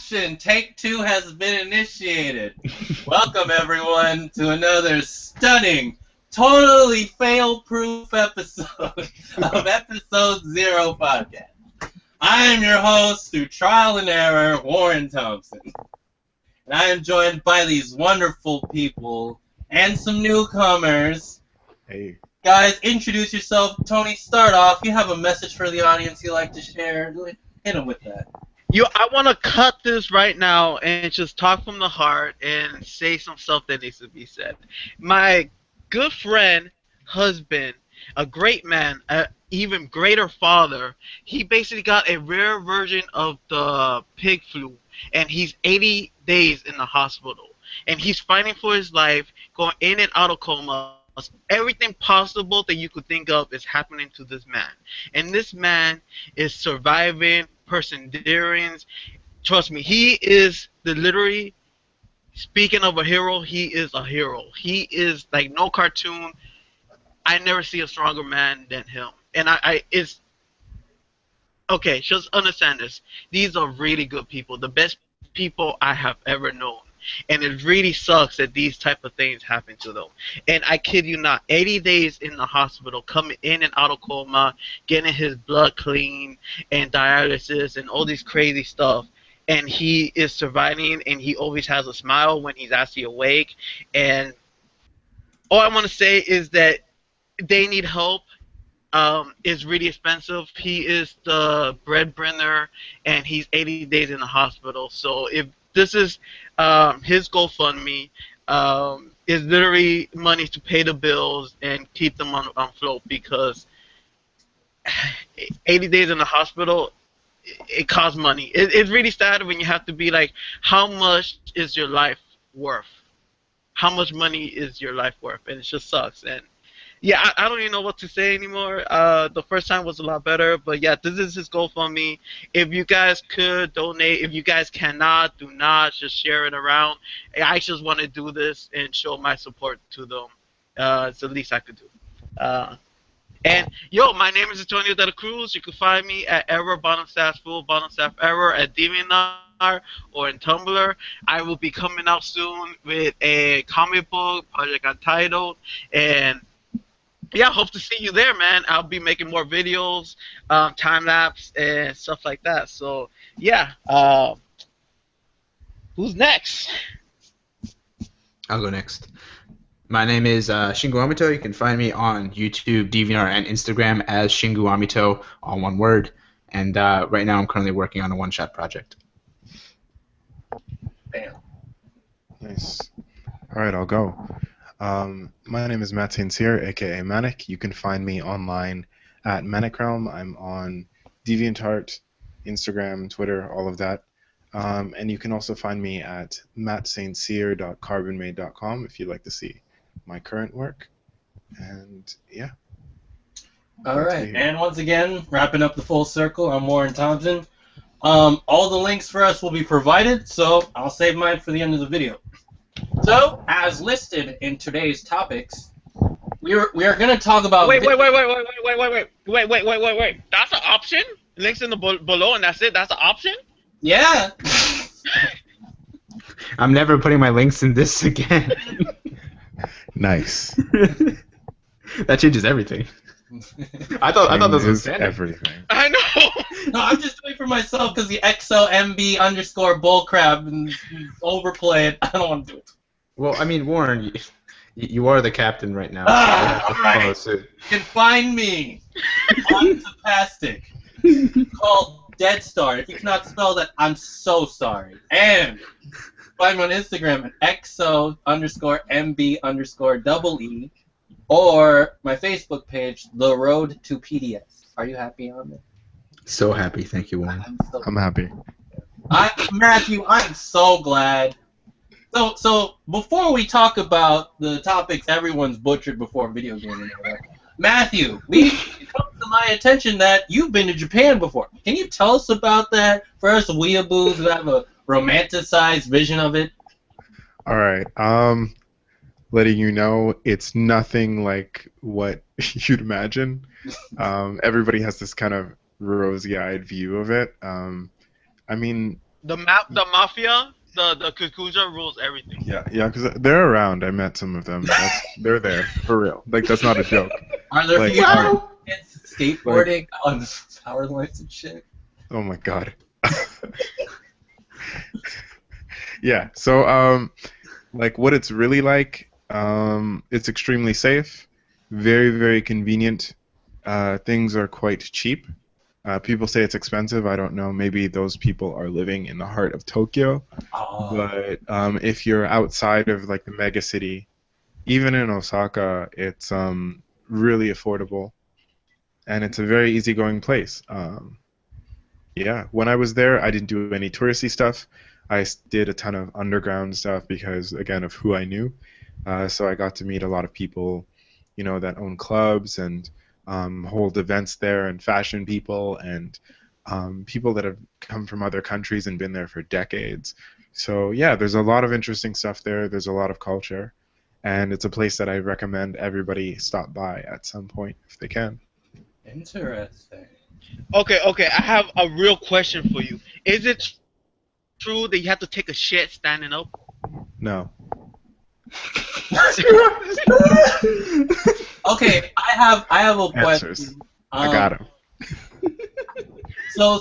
Action! Take 2 has been initiated. Welcome, everyone, to another stunning, totally fail-proof episode of Episode 0 Podcast. I am your host, through trial and error, Warren Thompson. And I am joined by these wonderful people and some newcomers. Hey. Guys, introduce yourself. Tony, start off. You have a message for the audience you like to share. Hit them with that. I want to cut this right now and just talk from the heart and say some stuff that needs to be said. My good friend, husband, a great man, an even greater father, he basically got a rare version of the pig flu, and he's 80 days in the hospital. And he's fighting for his life, going in and out of coma. Everything possible that you could think of is happening to this man. And this man is surviving, perseverance. Trust me, he is literally, speaking of a hero, he is a hero. He is like no cartoon. I never see a stronger man than him. And it's okay, just understand this. These are really good people, the best people I have ever known. And it really sucks that these type of things happen to them. And I kid you not, 80 days in the hospital, coming in and out of coma, getting his blood clean, and dialysis, and all this crazy stuff. And he is surviving, and he always has a smile when he's actually awake. And all I want to say is that they need help. It's really expensive. He is the breadwinner, and he's 80 days in the hospital. So if this is his GoFundMe, is literally money to pay the bills and keep them on float, because 80 days in the hospital, it costs money. It's really sad when you have to be like, how much is your life worth? How much money is your life worth? And it just sucks. And yeah, I don't even know what to say anymore. The first time was a lot better, but yeah, this is his GoFundMe. If you guys could donate, if you guys cannot, do not, just share it around. I just want to do this and show my support to them. It's the least I could do. And yo, my name is Antonio de la Cruz. You can find me at Error Bottom Staff Full Bottom Staff Error at DeviantArt or in Tumblr. I will be coming out soon with a comic book, Project Untitled, and yeah, hope to see you there, man. I'll be making more videos, time lapse and stuff like that. So yeah, who's next? I'll go next. My name is Shingu Amito. You can find me on YouTube, DeviantArt, and Instagram as Shingu Amito, all one word. And right now I'm currently working on a one-shot project. Bam. Nice. All right, I'll go. My name is Matt Sincere, aka Manic. You can find me online at Manic Realm. I'm on DeviantArt, Instagram, Twitter, all of that. And you can also find me at mattsaintsincere.carbonmade.com if you'd like to see my current work. And yeah. All right, and once again, wrapping up the full circle, I'm Warren Thompson. All the links for us will be provided, so I'll save mine for the end of the video. So, as listed in today's topics, we are going to talk about. Wait. That's an option. Links in the below, and that's it. That's an option. Yeah. I'm never putting my links in this again. Nice. That changes everything. I thought this was standard. Everything. I know. No, I'm just doing it for myself because the XOMB_ bullcrap and overplay it. I don't want to do it. Well, I mean, Warren, you are the captain right now. All right. You can find me on Tapastic called Dead Star. If you cannot spell that, I'm so sorry. And find me on Instagram at XO_MB_EE or my Facebook page, The Road to PDS. Are you happy on it? So happy, thank you, Warren. I'm happy. Matthew, I'm so glad. So before we talk about the topics everyone's butchered before video gaming, Matthew, it comes to my attention that you've been to Japan before. Can you tell us about that for us weeaboos who have a romanticized vision of it? All right. Letting you know, it's nothing like what you'd imagine. Everybody has this kind of rosy-eyed view of it. I mean, The mafia, the Kakuja rules everything. Yeah, because they're around. I met some of them. They're there for real. Like that's not a joke. Are there Like, people skateboarding on power lines and shit? oh my god. Yeah. So like what it's really like. It's extremely safe, very very convenient. Things are quite cheap. People say it's expensive. I don't know. Maybe those people are living in the heart of Tokyo. Oh. But if you're outside of like the mega city, even in Osaka, it's really affordable, and it's a very easygoing place. Yeah, when I was there, I didn't do any touristy stuff. Did a ton of underground stuff because, again, of who I knew. So I got to meet a lot of people, that own clubs and hold events there, and fashion people, and people that have come from other countries and been there for decades. So yeah, there's a lot of interesting stuff there. There's a lot of culture, and it's a place that I recommend everybody stop by at some point if they can. Interesting. Okay, I have a real question for you. Is it true that you have to take a shit standing up? No. Okay, I have a Answers. question. I got him. So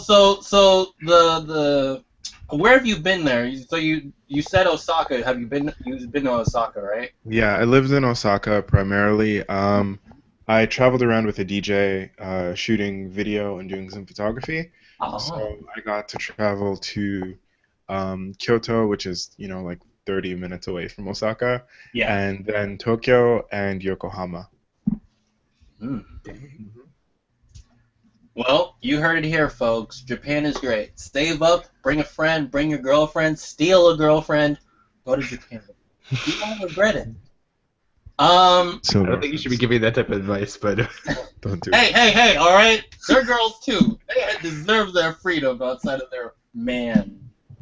the where have you been there? So you said Osaka. Have you been? You've been to Osaka, right? Yeah, I lived in Osaka primarily. I traveled around with a DJ, shooting video and doing some photography. Oh. So I got to travel to Kyoto, which is, like 30 minutes away from Osaka, Yeah. and then Tokyo and Yokohama. Well, you heard it here, folks. Japan is great. Save up, bring a friend, bring your girlfriend, steal a girlfriend, go to Japan. You won't regret it. So I don't think you should be giving that type of advice, but don't do it. Hey, all right. They're girls too. They deserve their freedom outside of their man.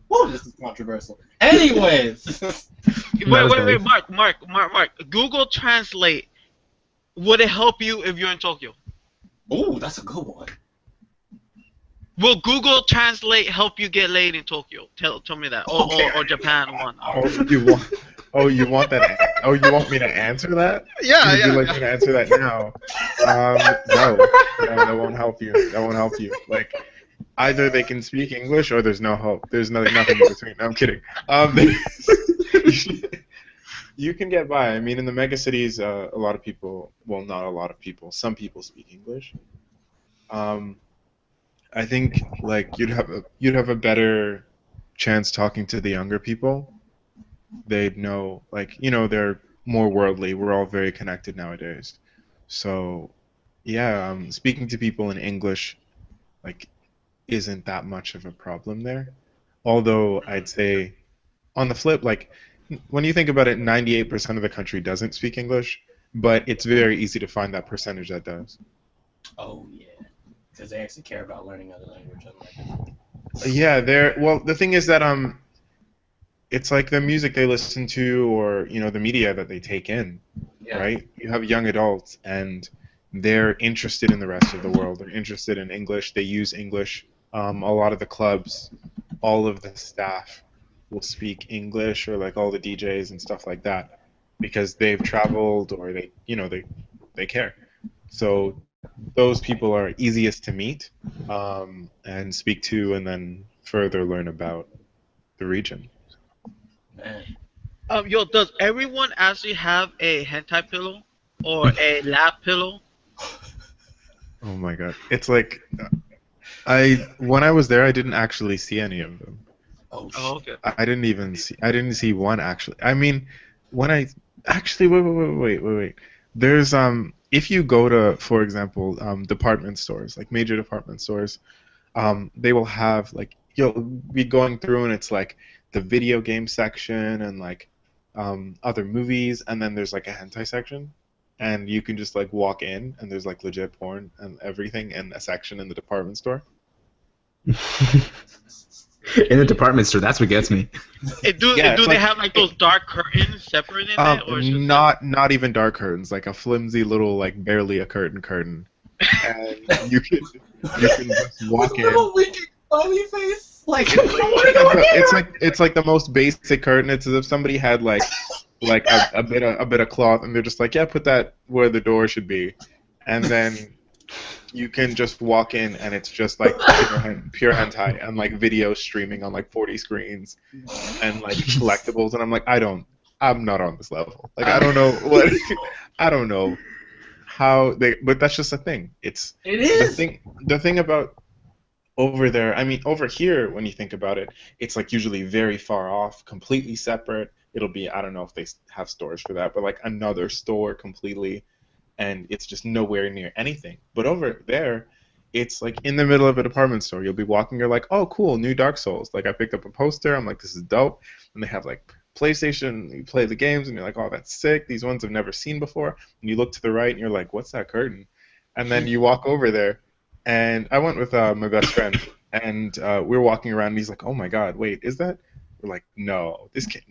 Whoa, this is controversial. Anyways. Wait, Mark. Google Translate. Would it help you if you're in Tokyo? Ooh, that's a good one. Will Google Translate help you get laid in Tokyo? Tell me that. Or Japan one. You want that? Oh, you want me to answer that? Yeah. Would you like me to answer that now? No, that won't help you. That won't help you. Like, either they can speak English or there's no hope. There's nothing in between. No, I'm kidding. You can get by. I mean, in the mega cities, a lot of people. Well, not a lot of people. Some people speak English. I think like you'd have a better chance talking to the younger people. They'd know, like, they're more worldly. We're all very connected nowadays. So, yeah, speaking to people in English, like, isn't that much of a problem there. Although I'd say, on the flip, like, when you think about it, 98% of the country doesn't speak English, but it's very easy to find that percentage that does. Oh yeah, because they actually care about learning other language. Yeah, well, the thing is that it's like the music they listen to, or the media that they take in, right? You have young adults, and they're interested in the rest of the world. They're interested in English. They use English. A lot of the clubs, all of the staff will speak English, or like all the DJs and stuff like that, because they've traveled, or they care. So those people are easiest to meet and speak to, and then further learn about the region. Man. Does everyone actually have a hentai pillow or a lap pillow? Oh my god, it's like when I was there, I didn't actually see any of them. Oh, okay. I didn't see one actually. I mean, when I actually wait. There's if you go to, for example, department stores, like major department stores, they will have, like, you'll be going through and it's like the video game section and like other movies, and then there's like a hentai section, and you can just like walk in and there's like legit porn and everything in a section in the department store. In the department store, that's what gets me. Do they have like those dark curtains separating it, or not even dark curtains, like a flimsy little, like, barely a curtain, and you can just walk in. Smiley face. Like, it's like the most basic curtain. It's as if somebody had like a bit of cloth, and they're just like, yeah, put that where the door should be, and then you can just walk in, and it's just like pure hentai and like video streaming on like 40 screens and like collectibles, and I'm like, I'm not on this level. Like I don't know what I don't know how but that's just a thing. It is the thing about over there. I mean, over here, when you think about it, it's like usually very far off, completely separate. It'll be, I don't know if they have stores for that, but like another store completely, and it's just nowhere near anything. But over there, it's like in the middle of a department store. You'll be walking, you're like, oh, cool, new Dark Souls. Like I picked up a poster. I'm like, this is dope. And they have like PlayStation. You play the games, and you're like, oh, that's sick. These ones I've never seen before. And you look to the right, and you're like, what's that curtain? And then you walk over there. And I went with my best friend, and we were walking around, and he's like, oh my god, wait, is that? We're like, no, this can't,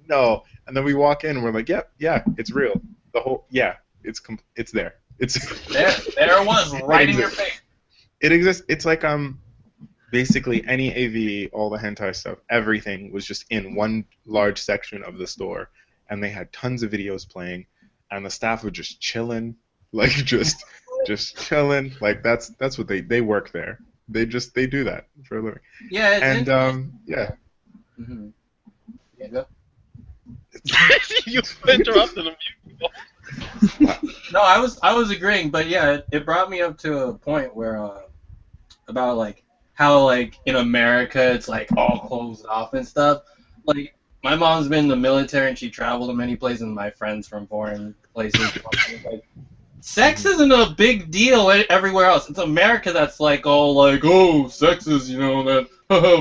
no. And then we walk in, and we're like, yeah, it's real. The whole, yeah, it's there. It's there it was, right in your face. It exists. It's like basically any AV, all the hentai stuff, everything was just in one large section of the store, and they had tons of videos playing, and the staff were just chilling, like just chilling. Like that's what they work there. They do that for a living. Yeah, yeah. Mm-hmm. Yeah, go. You interrupted him. No, I was agreeing, but yeah, it brought me up to a point where about like how like in America it's like all closed off and stuff. Like my mom's been in the military and she traveled to many places. And my friends from foreign places. Like, sex isn't a big deal everywhere else. It's America that's like all like, oh, sex is that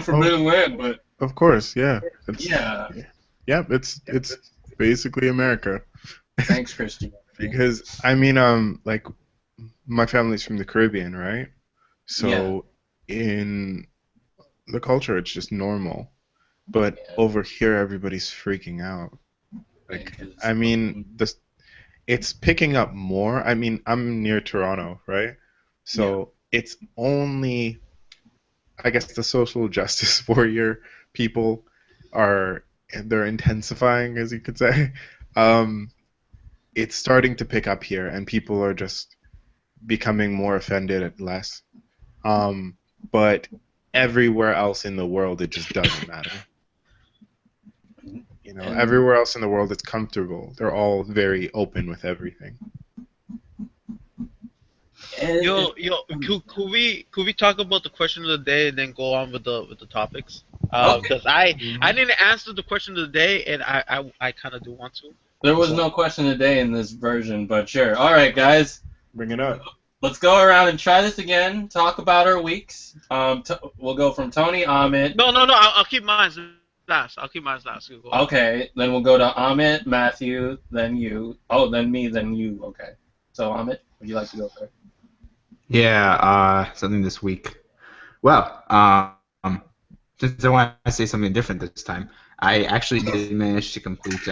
forbidden land. But of course, yeah. It's basically America. Thanks, Christian. Because I mean, like my family's from the Caribbean, right? So in the culture, it's just normal. But over here, everybody's freaking out. Like, I mean, it's picking up more. I mean, I'm near Toronto, right? So it's only, I guess, the social justice warrior people they're intensifying, as you could say. It's starting to pick up here, and people are just becoming more offended at less. But everywhere else in the world, it just doesn't matter. Everywhere else in the world, it's comfortable. They're all very open with everything. Could we talk about the question of the day and then go on with the topics? Because I didn't answer the question of the day, and I kind of do want to. There was no question of the day in this version, but sure. All right, guys. Bring it up. Let's go around and try this again. Talk about our weeks. We'll go from Tony, Amit. No. I'll keep mine last. Okay, then we'll go to Amit, Matthew, then you. Oh, then me, then you. Okay. So, Amit, would you like to go first? Yeah, something this week. Well, since I want to say something different this time, I actually did manage to complete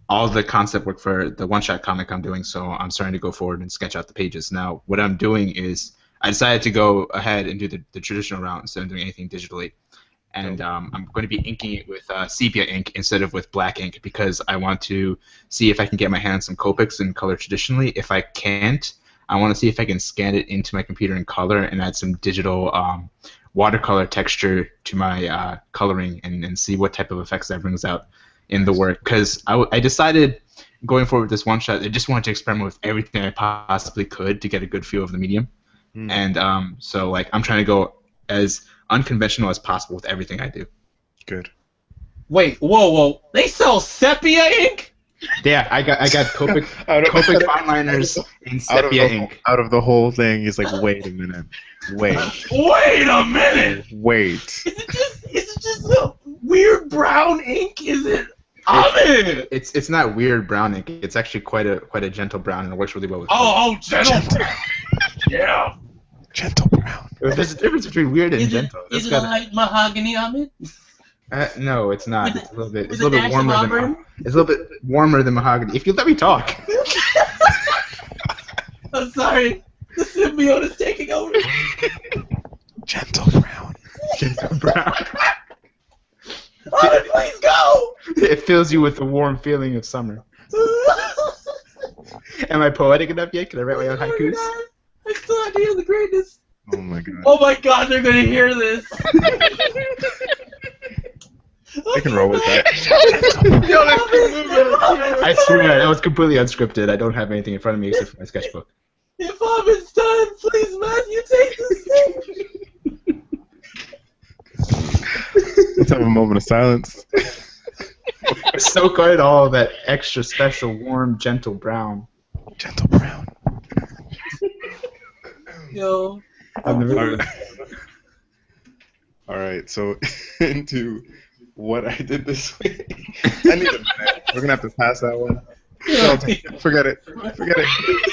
all the concept work for the one-shot comic I'm doing, so I'm starting to go forward and sketch out the pages. Now, what I'm doing is I decided to go ahead and do the traditional route instead of doing anything digitally. And I'm going to be inking it with sepia ink instead of with black ink because I want to see if I can get my hands on Copics in color traditionally. If I can't, I want to see if I can scan it into my computer in color and add some digital watercolor texture to my coloring and see what type of effects that brings out in the work. Because I decided going forward with this one shot, I just wanted to experiment with everything I possibly could to get a good feel of the medium. And so like I'm trying to go as unconventional as possible with everything I do. Good. Wait, whoa! They sell sepia ink? Yeah, I got Copic fine liners in sepia ink. Out of the whole thing, he's like, wait a minute, wait. Wait a minute. Wait. Is it just a weird brown ink? Is it? Amit! It's not weird brown ink. It's actually quite a gentle brown, and it works really well with. Oh, gentle brown. Yeah. Gentle brown. There's a difference between weird and gentle. Is it like mahogany, Amit? No, it's not. It's a little bit warmer than. It's a little bit warmer than mahogany. If you let me talk. I'm sorry. The symbiote is taking over. Gentle brown. Gentle brown. Oh, please go! It fills you with the warm feeling of summer. Am I poetic enough yet? Can I write my own haikus? I still have to hear the greatness. Oh my god. Oh my god, they're gonna hear this. I can roll with that. Yo, let's keep moving. I swear, that was completely unscripted. I don't have anything in front of me except for my sketchbook. If Ahmed's done, please, Matthew, take the stage. Let's have a moment of silence. Soak in all that extra special, warm, gentle brown. Gentle brown. Yo. I've never All right. All right, so into what I did this week. I need a minute. We're gonna have to pass that one. No, forget it. Forget it.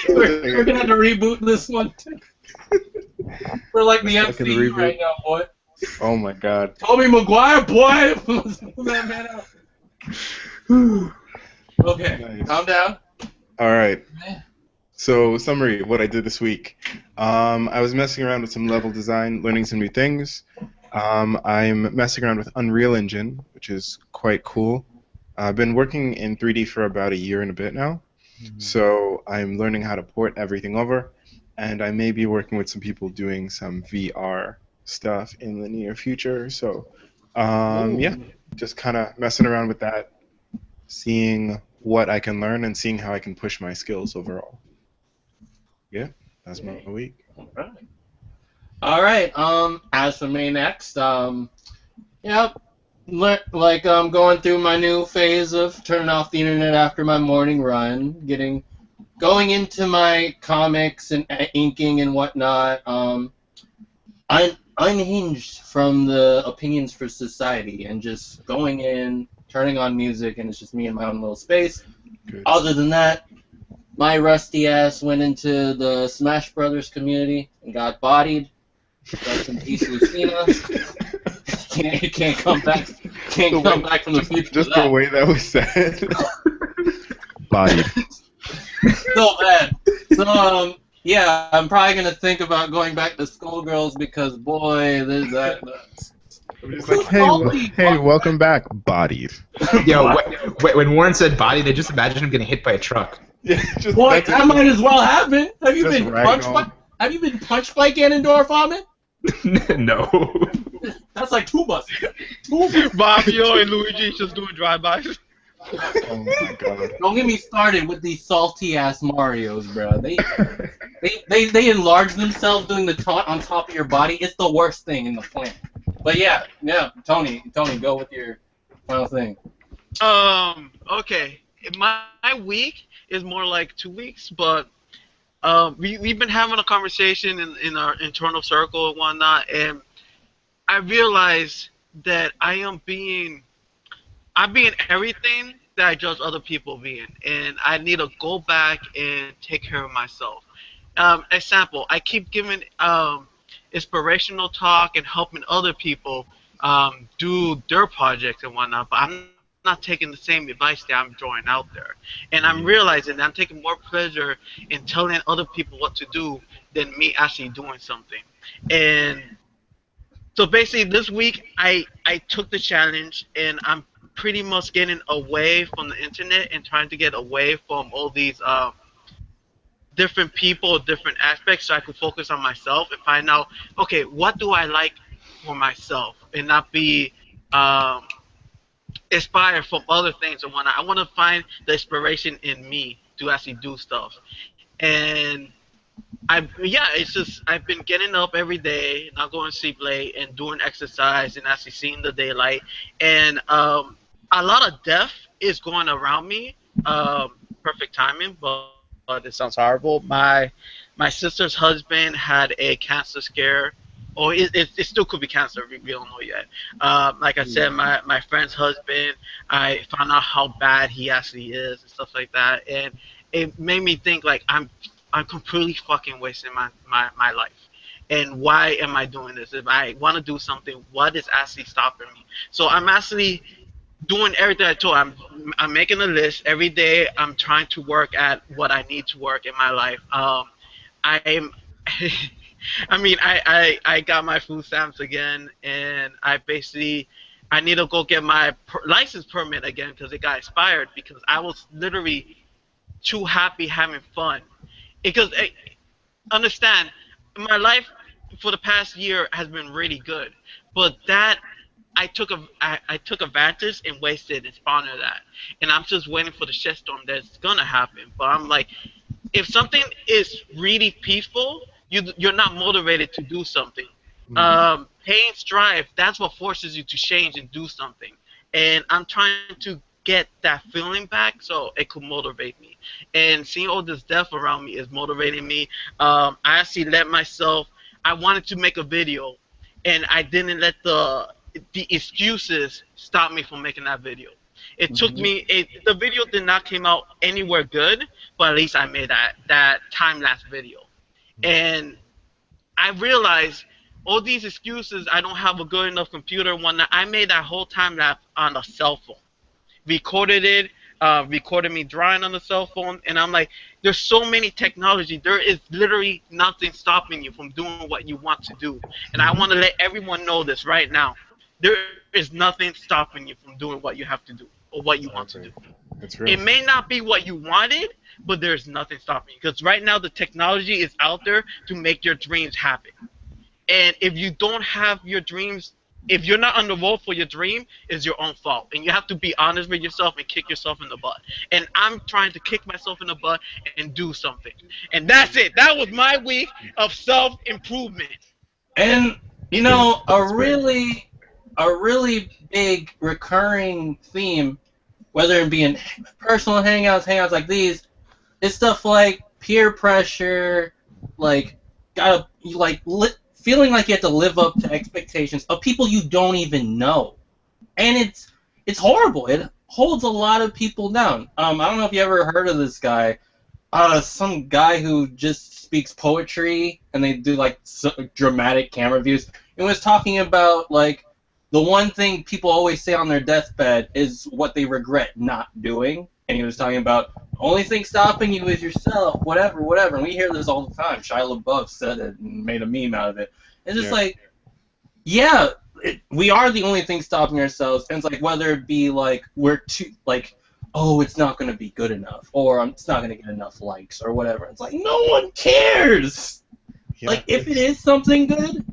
We're gonna have to reboot this one. We're like the Let's fucking MCU reboot. right now, boy. Oh my god. Tobey Maguire, boy! Pull that man out. Okay, Nice. calm down. All right. So summary of what I did this week. I was messing around with some level design, learning some new things. I'm messing around with Unreal Engine, which is quite cool. I've been working in 3D for about a year and a bit now. So I'm learning how to port everything over, and I may be working with some people doing some VR stuff in the near future. So yeah, just kind of messing around with that, seeing what I can learn and seeing how I can push my skills overall. Yeah, that's my week. All right. As for me next, yep. Like I'm going through my new phase of turning off the internet after my morning run, going into my comics and inking and whatnot. I'm unhinged from the opinions for society and just going in, turning on music, and it's just me in my own little space. Good. Other than that, my rusty ass went into the Smash Brothers community and got bodied. Rest in peace, Lucina. Can't come back. Can't come back from the future. Just for that. the way that was said. Bodied. So bad. So yeah, I'm probably gonna think about going back to Skullgirls because boy, there's that. I'm just like, hey, welcome back. Bodied. Yo, when Warren said body, they just imagine him getting hit by a truck. Yeah, just Boy, that's that it. might as well happen. Have you Just been rag punched on. by? Have you been punched by Ganondorf, Ahmed? No. That's like two buses. Mario and Luigi just doing drive-bys. Oh my god. Don't get me started with these salty ass Marios, bro. They enlarge themselves doing the taunt on top of your body. It's the worst thing in the planet. But yeah, Tony, go with your final thing. Okay. My week is more like 2 weeks, but we've been having a conversation in our internal circle and whatnot, and I realized that I'm being everything that I judge other people being, and I need to go back and take care of myself. Example, I keep giving inspirational talk and helping other people do their projects and whatnot, but I'm not taking the same advice that I'm throwing out there. And I'm realizing that I'm taking more pleasure in telling other people what to do than me actually doing something. And so basically this week I took the challenge, and I'm pretty much getting away from the internet and trying to get away from all these different people, different aspects, so I can focus on myself and find out, okay, what do I like for myself, and not be inspired from other things and whatnot. I want to find the inspiration in me to actually do stuff. And it's just I've been getting up every day, not going to sleep late, and doing exercise and actually seeing the daylight. And a lot of death is going around me. Perfect timing, but it sounds horrible. My sister's husband had a cancer scare. Or it still could be cancer. We don't know yet. Like I said, my friend's husband, I found out how bad he actually is and stuff like that, and it made me think like I'm completely fucking wasting my life. And why am I doing this? If I want to do something, what is actually stopping me? So I'm actually doing everything I told. I'm making a list every day. I'm trying to work at what I need to work in my life. I'm I mean, I got my food stamps again, and I need to go get my license permit again because it got expired because I was literally too happy having fun. Because understand, my life for the past year has been really good, but that I took advantage and wasted and squandered that, and I'm just waiting for the shitstorm that's gonna happen. But I'm like, if something is really peaceful, you're not motivated to do something. Pain, strife, that's what forces you to change and do something. And I'm trying to get that feeling back so it could motivate me. And seeing all this death around me is motivating me. I actually let myself. I wanted to make a video, and I didn't let the excuses stop me from making that video. It took me. The video did not came out anywhere good, but at least I made that time lapse video, and I realized all these excuses. I don't have a good enough computer. One, I made that whole time lapse on a cell phone, recorded it, recorded me drawing on the cell phone, and I'm like, there's so many technology. There is literally nothing stopping you from doing what you want to do, and I want to let everyone know this right now. There is nothing stopping you from doing what you have to do or what you want to do. It's It real. may not be what you wanted, but there's nothing stopping you because right now the technology is out there to make your dreams happen. And if you don't have your dreams, if you're not on the road for your dream, it's your own fault. And you have to be honest with yourself and kick yourself in the butt. And I'm trying to kick myself in the butt and do something. And that's it. That was my week of self improvement. And you Great. know, That's great. a really big recurring theme, whether it be in personal hangouts like these, is stuff like peer pressure, like gotta feeling like you have to live up to expectations of people you don't even know, and it's horrible. It holds a lot of people down. I don't know if you ever heard of this guy. Some guy who just speaks poetry, and they do like dramatic camera views. It was talking about like the one thing people always say on their deathbed is what they regret not doing, and he was talking about the only thing stopping you is yourself, whatever, whatever. And we hear this all the time. Shia LaBeouf said it and made a meme out of it. It's just Yeah. like, yeah, we are the only thing stopping ourselves, and it's like whether it be like we're too like, oh, it's not going to be good enough, or it's not going to get enough likes, or whatever. It's like no one cares. Yeah, Like if it is something good,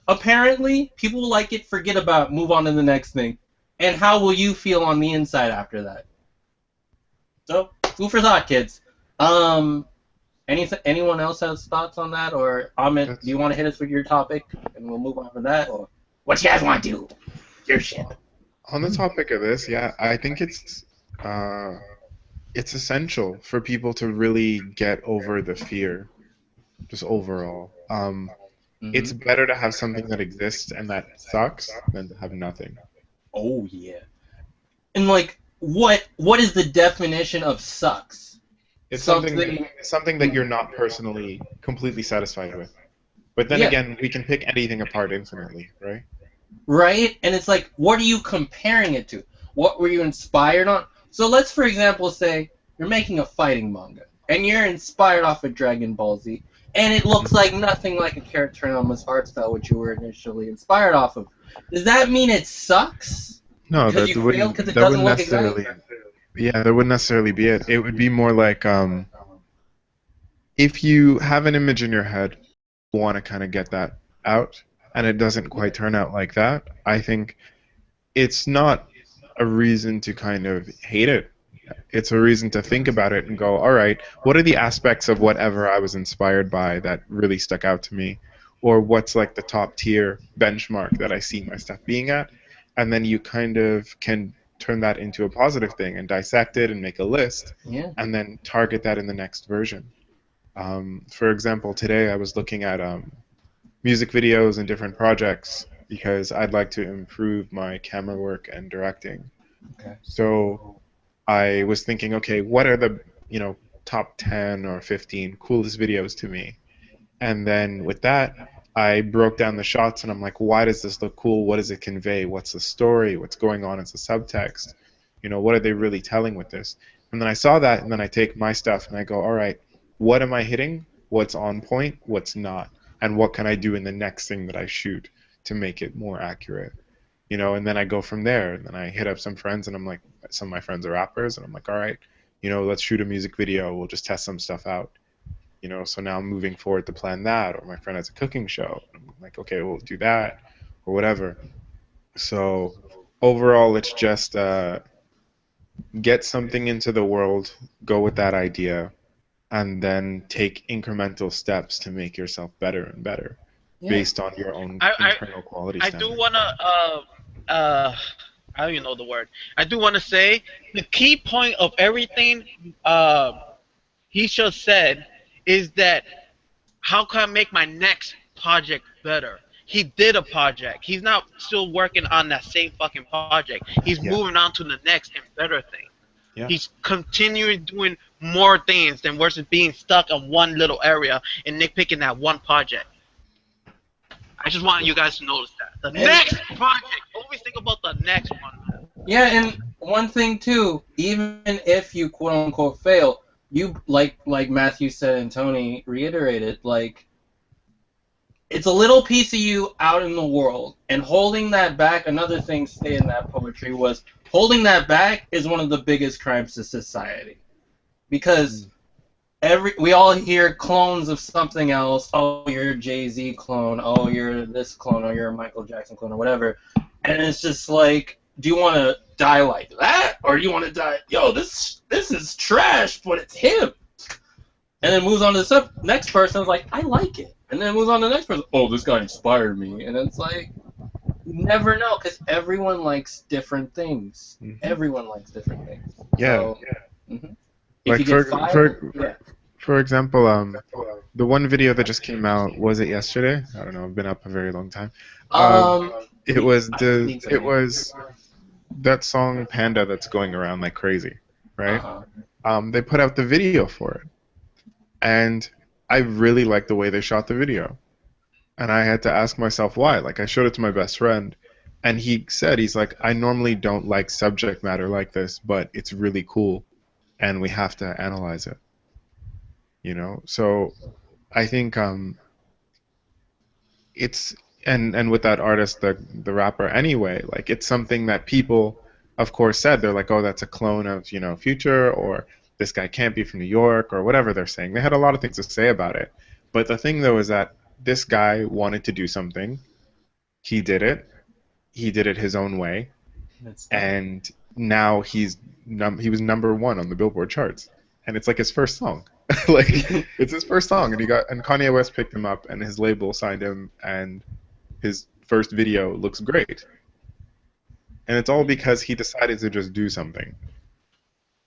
apparently people will like it, forget about, it, move on to the next thing. And how will you feel on the inside after that? So, food for thought, kids. Anyone else has thoughts on that, or Ahmed, do you want to hit us with your topic, and we'll move on to that, or what you guys want to do? Your shit. On the topic of this, yeah, I think it's essential for people to really get over the fear, just overall. It's better to have something that exists and that sucks than to have nothing. Oh yeah. And like, what is the definition of sucks? It's something that you're not personally completely satisfied with. But then Yeah. again, we can pick anything apart infinitely, right? Right? And it's like, what are you comparing it to? What were you inspired on? So let's, for example, say you're making a fighting manga, and you're inspired off of Dragon Ball Z, and it looks like nothing like a character in Almost art style, which you were initially inspired off of. Does that mean it sucks? No, Because that you failed wouldn't because it that doesn't wouldn't look necessarily. exactly. Yeah, that wouldn't necessarily be it. It would be more like if you have an image in your head, you want to kind of get that out, and it doesn't quite turn out like that. I think it's not a reason to kind of hate it. It's a reason to think about it and go, all right, what are the aspects of whatever I was inspired by that really stuck out to me? Or what's like the top tier benchmark that I see my stuff being at? And then you kind of can turn that into a positive thing and dissect it and make a list Yeah. and then target that in the next version. For example, today I was looking at music videos and different projects because I'd like to improve my camera work and directing. Okay. So I was thinking, okay, what are the, top 10 or 15 coolest videos to me? And then with that, I broke down the shots and I'm like, why does this look cool? What does it convey? What's the story? What's going on as a subtext? What are they really telling with this? And then I saw that, and then I take my stuff and I go, all right, what am I hitting? What's on point? What's not? and what can I do in the next thing that I shoot to make it more accurate. And then I go from there. And then I hit up some friends, and I'm like, some of my friends are rappers, and I'm like, all right, let's shoot a music video. We'll just test some stuff out. So now I'm moving forward to plan that. Or my friend has a cooking show. I'm like, okay, we'll do that, or whatever. So overall, it's just get something into the world, go with that idea, and then take incremental steps to make yourself better and better based on your own internal quality I standard. do want to, I don't even know the word. I do want to say the key point of everything he just said is that how can I make my next project better? He did a project. He's not still working on that same fucking project. He's moving on to the next and better thing. Yeah. He's continuing doing more things than versus being stuck in one little area and nitpicking that one project. I just want you guys to notice that. The next project. Always think about the next one. Yeah, and one thing too, even if you quote unquote fail, you like Matthew said and Tony reiterated, like it's a little piece of you out in the world, and holding that back. Another thing stated in that poetry was holding that back is one of the biggest crimes to society, because we all hear clones of something else. Oh, you're a Jay-Z clone. Oh, you're this clone. Oh, you're a Michael Jackson clone, or whatever. And it's just like, do you want to die like that, or do you want to die? Yo, this is trash, but it's him. And then moves on to the next person. Is like, I like it. And then moves on to the next person. Oh, this guy inspired me. And it's like, you never know, because everyone likes different things. Mm-hmm. Everyone likes different things. Yeah. So, mm-hmm. Like for example, the one video that just came out, was it yesterday? I don't know. I've been up a very long time. It was that song Panda that's going around like crazy, right? They put out the video for it, and I really liked the way they shot the video, and I had to ask myself why. Like, I showed it to my best friend, and he's like, I normally don't like subject matter like this, but it's really cool, and we have to analyze it. So I think it's and with that artist, the rapper anyway, like, it's something that people, of course, said. They're like, oh, that's a clone of Future, or this guy can't be from New York, or whatever they're saying. They had a lot of things to say about it. But the thing, though, is that this guy wanted to do something. He did it. He did it his own way. And now he was #1 on the Billboard charts. And it's like his first song. Like, it's his first song, and Kanye West picked him up, and his label signed him, and his first video looks great. And it's all because he decided to just do something.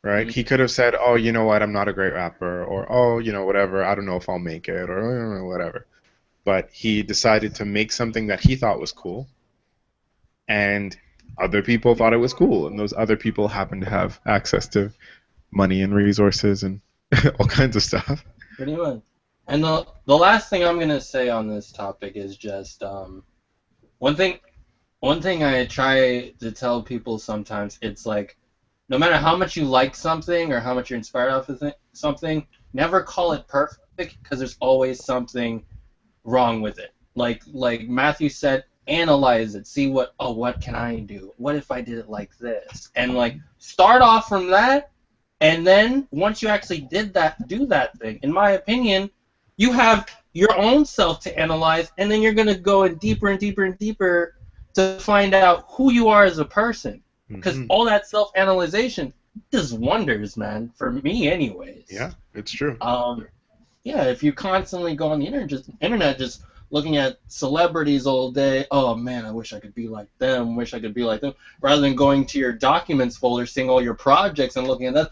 Right? He could have said, oh, you know what, I'm not a great rapper, or, oh, whatever, I don't know if I'll make it, or whatever. But he decided to make something that he thought was cool, and other people thought it was cool, and those other people happened to have access to money and resources and all kinds of stuff. Pretty much. And the last thing I'm gonna say on this topic is just one thing I try to tell people sometimes. It's like, no matter how much you like something or how much you're inspired off of something, never call it perfect, because there's always something wrong with it. Like Matthew said, analyze it, see what can I do? What if I did it like this? And like, start off from that. And then once you actually do that thing, in my opinion, you have your own self to analyze, and then you're going to go in deeper and deeper and deeper to find out who you are as a person. Because all that self-analyzation does wonders, man, for me anyways. Yeah, it's true. Yeah, if you constantly go on the internet just looking at celebrities all day, oh man, I wish I could be like them, rather than going to your documents folder, seeing all your projects and looking at that,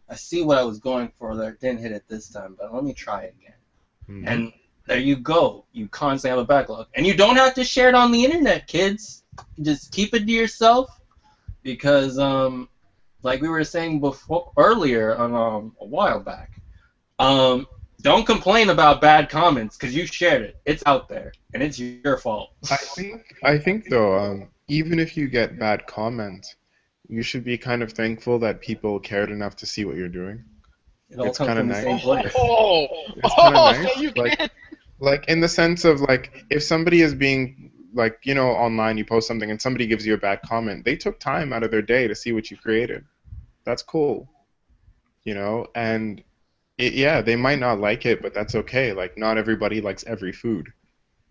I see what I was going for there, didn't hit it this time, but let me try again. And there you go. You constantly have a backlog. And you don't have to share it on the internet, kids. Just keep it to yourself, because like we were saying earlier a while back, don't complain about bad comments, because you shared it. It's out there, and it's your fault. I think though, even if you get bad comments, you should be kind of thankful that people cared enough to see what you're doing. It all It's comes kind of from the same nice. place. It's kind of nice. So you Like, can't. Like in the sense of like if somebody is being like online, you post something and somebody gives you a bad comment, they took time out of their day to see what you created. That's cool, and yeah, they might not like it, but that's okay. Like not everybody likes every food,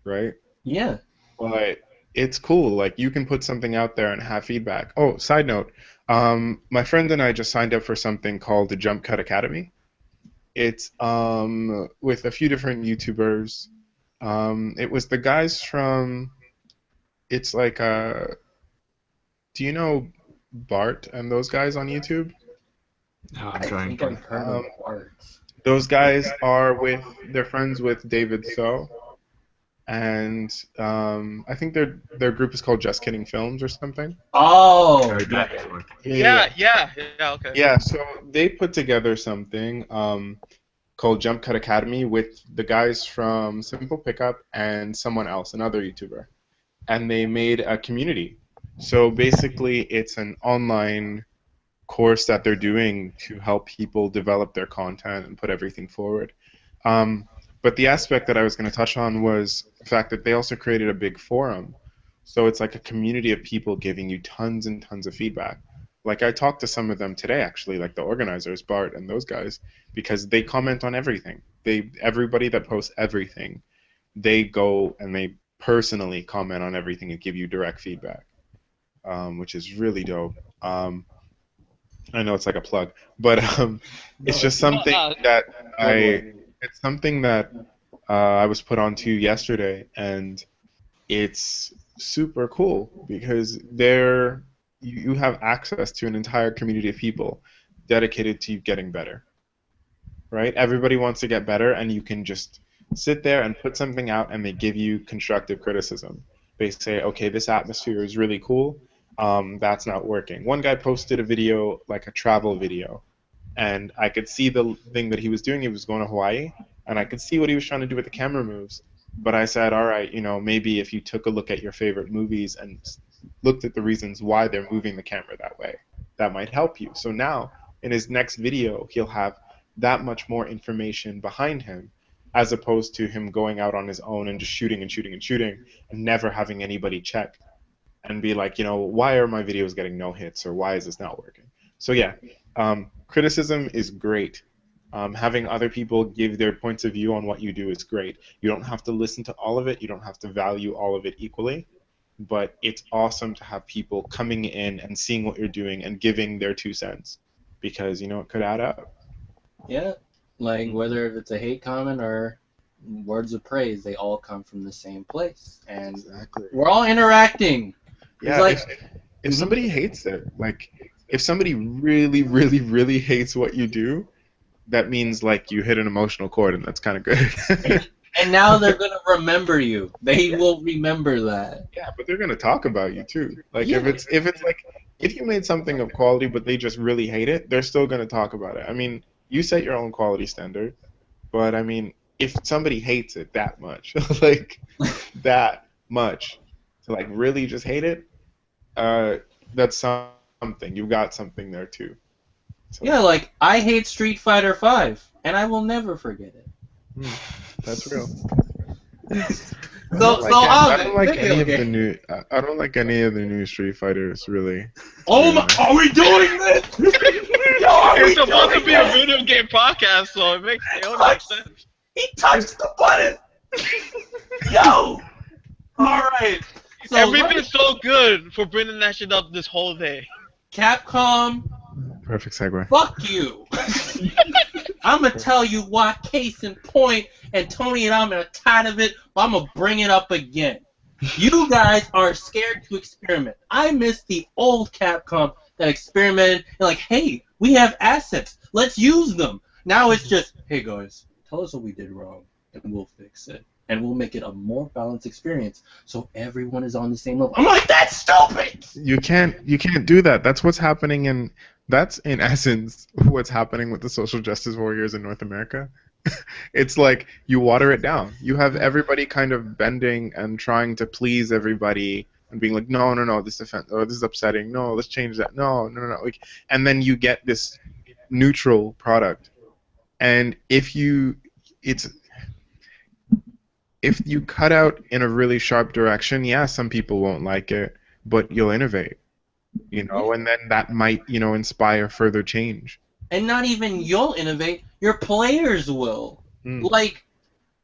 right? Yeah. But it's cool. Like you can put something out there and have feedback. Oh, side note, my friend and I just signed up for something called the Jump Cut Academy. It's with a few different YouTubers. It was the guys from. It's like do you know Bart and those guys on YouTube? Oh, I I'm drawing think blank. I've heard of arts. Those guys are they're friends with David So, and I think their group is called Just Kidding Films or something. Oh, Heard yeah. that before. Yeah, okay. Yeah, so they put together something called Jump Cut Academy with the guys from Simple Pickup and someone else, another YouTuber, and they made a community. So basically, it's an online course that they're doing to help people develop their content and put everything forward. Um, but the aspect that I was going to touch on was the fact that they also created a big forum. So it's like a community of people giving you tons and tons of feedback. Like I talked to some of them today, actually, like the organizers, Bart and those guys, because they comment on everything. Everybody that posts everything, they go and they personally comment on everything and give you direct feedback, which is really dope. I know it's like a plug, but it's just something that I it's something that I was put onto yesterday, and it's super cool because you have access to an entire community of people dedicated to getting better, right? Everybody wants to get better, and you can just sit there and put something out, and they give you constructive criticism. They say, okay, this atmosphere is really cool. That's not working. One guy posted a video, like a travel video, and I could see the thing that he was doing. He was going to Hawaii, and I could see what he was trying to do with the camera moves. But I said, all right, maybe if you took a look at your favorite movies and looked at the reasons why they're moving the camera that way, that might help you. So now, in his next video, he'll have that much more information behind him, as opposed to him going out on his own and just shooting and shooting and shooting and never having anybody check and be like, why are my videos getting no hits or why is this not working? So yeah, criticism is great. Having other people give their points of view on what you do is great. You don't have to listen to all of it. You don't have to value all of it equally. But it's awesome to have people coming in and seeing what you're doing and giving their 2 cents because, it could add up. Yeah. Like, whether if it's a hate comment or words of praise, they all come from the same place. And Exactly. we're all interacting. Yeah, It's like, if somebody hates it, like, if somebody really, really, really hates what you do, that means, like, you hit an emotional chord, and that's kind of good. and now they're going to remember you. They will remember that. Yeah, but they're gonna talk about you too. Like Yeah. if it's like if you made something of quality but they just really hate it, they're still gonna talk about it. I mean, you set your own quality standard, but I mean, if somebody hates it that much, like that much, to like really just hate it, that's something. You've got something there too. So, Yeah, like, I hate Street Fighter V, and I will never forget it. that's real. I don't like any of the new. I don't like any of the new Street Fighters, really. Oh my! Are we doing this? Yo, are we It's supposed to doing be a this? video game podcast, so it makes sense. He touched the button. Yo. All right. So Everything's so good for bringing that shit up this whole day. Capcom, Perfect segue. fuck you. I'm gonna tell you why. Case in point, and Tony and I'm tired of it, but I'm gonna bring it up again. You guys are scared to experiment. I miss the old Capcom that experimented and like, hey, we have assets, let's use them. Now it's just, hey guys, tell us what we did wrong, and we'll fix it, and we'll make it a more balanced experience, so everyone is on the same level. I'm like, that's stupid. You can't do that. That's in essence what's happening with the social justice warriors in North America. It's like you water it down. You have everybody kind of bending and trying to please everybody and being like, no, this is upsetting. No, let's change that. No. Like, and then you get this neutral product. And if you cut out in a really sharp direction, yeah, some people won't like it, but you'll innovate, and then that might, inspire further change. And not even you'll innovate, your players will. Mm.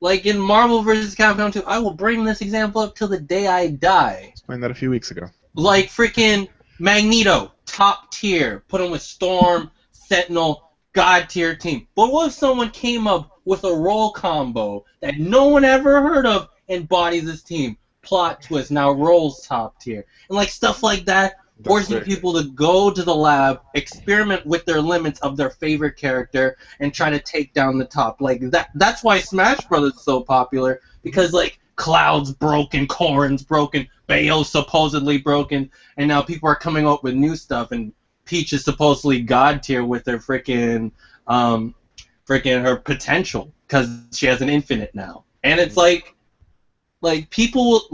Like in Marvel vs. Capcom 2, I will bring this example up till the day I die. Explained that a few weeks ago. Like freaking Magneto, top tier, put him with Storm, Sentinel, god tier team. But what if someone came up with a roll combo that no one ever heard of and bodies this team? Plot twist, now Roll's top tier. And like stuff like that, forcing people to go to the lab, experiment with their limits of their favorite character, and try to take down the top. Like that's why Smash Brothers is so popular, because like Cloud's broken, Corrin's broken, Bayo's supposedly broken, and now people are coming up with new stuff, and Peach is supposedly god tier with her freaking her potential, because she has an infinite now. And it's like people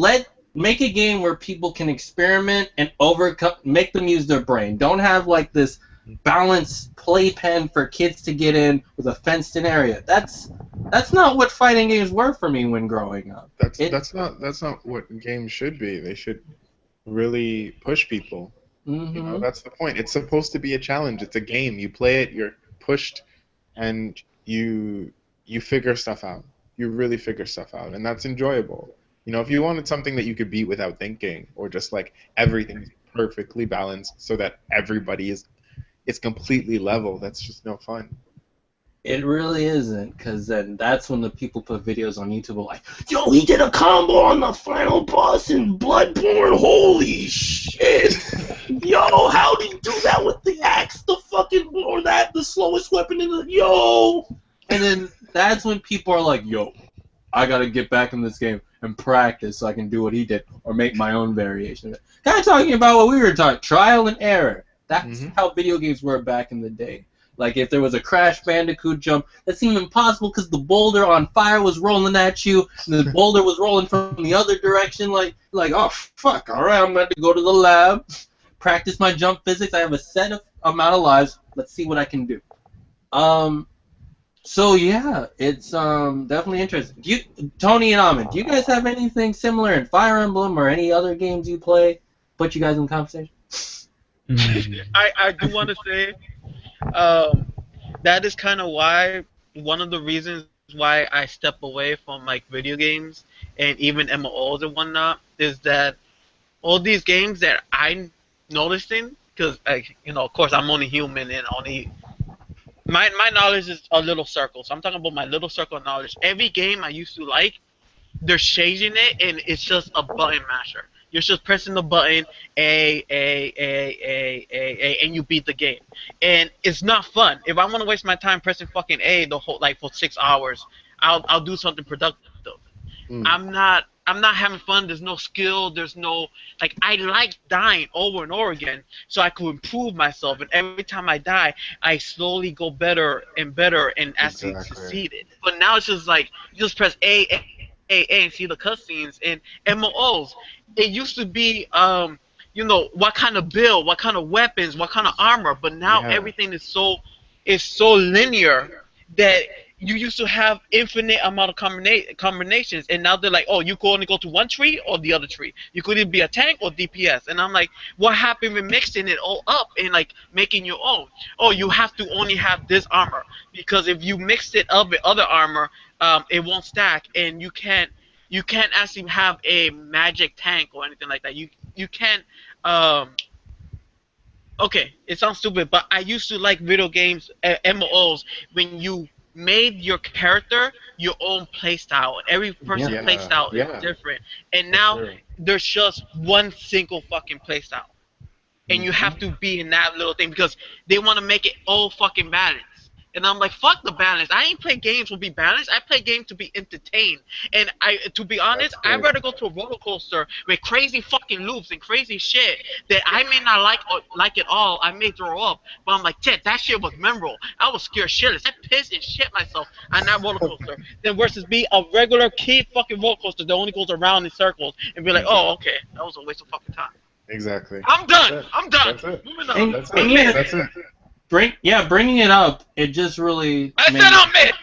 make a game where people can experiment and make them use their brain. Don't have like this balanced playpen for kids to get in with a fenced-in area. That's not what fighting games were for me when growing up. That's not what games should be. They should really push people. Mm-hmm. That's the point. It's supposed to be a challenge. It's a game. You play it, you're pushed, and you figure stuff out. You really figure stuff out, and that's enjoyable. If you wanted something that you could beat without thinking, or just like everything's perfectly balanced so that everybody it's completely level, that's just no fun. It really isn't, because then that's when the people put videos on YouTube like, yo, he did a combo on the final boss in Bloodborne, holy shit! Yo, how did he do that with the axe, the slowest weapon in the, yo! And then that's when people are like, yo, I gotta get back in this game and practice so I can do what he did, or make my own variation of it. Kind of talking about what we were talking, trial and error. That's how video games were back in the day. Like if there was a Crash Bandicoot jump, that seemed impossible because the boulder on fire was rolling at you, and the boulder was rolling from the other direction. Like oh fuck, all right, I'm going to go to the lab, practice my jump physics. I have a set amount of lives. Let's see what I can do. So yeah, it's definitely interesting. Tony and Ahmed, do you guys have anything similar in Fire Emblem or any other games you play? Put you guys in the conversation. I do want to say that is kind of why one of the reasons why I step away from like video games and even MMOs and whatnot is that all these games that I'm noticing, because of course I'm only human and only my knowledge is a little circle, so I'm talking about my little circle of knowledge. Every game I used to like, they're changing it and it's just a button masher. You're just pressing the button A, and you beat the game. And it's not fun. If I want to waste my time pressing fucking A for 6 hours, I'll do something productive. I'm not having fun. There's no skill. There's no I like dying over and over again so I could improve myself. And every time I die, I slowly go better and better and actually succeeded. But now it's just like you just press A, and see the cutscenes. And MMOs, it used to be what kind of build, what kind of weapons, what kind of armor. But now everything is so linear that you used to have infinite amount of combinations, and now they're like, oh, you could only go to one tree or the other tree. You could either be a tank or DPS. And I'm like, what happened with mixing it all up and making your own? Oh, you have to only have this armor, because if you mix it up with other armor, it won't stack, and you can't actually have a magic tank or anything like that. You can't. Okay, it sounds stupid, but I used to like video games, MMOs, when you made your character your own playstyle. Every person's playstyle is different. And now there's just one single fucking playstyle. And you have to be in that little thing because they want to make it all fucking balanced. And I'm like, fuck the balance. I ain't play games to be balanced. I play games to be entertained. And to be honest, I'd rather go to a roller coaster with crazy fucking loops and crazy shit that I may not like at all. I may throw up. But I'm like, that shit was memorable. I was scared shitless. I pissed and shit myself on that roller coaster. Then versus be a regular kid fucking roller coaster that only goes around in circles and be like, oh, okay, that was a waste of fucking time. Exactly. I'm done. That's it. Moving on. That's it. Bringing it up, it just really. I said I'm it.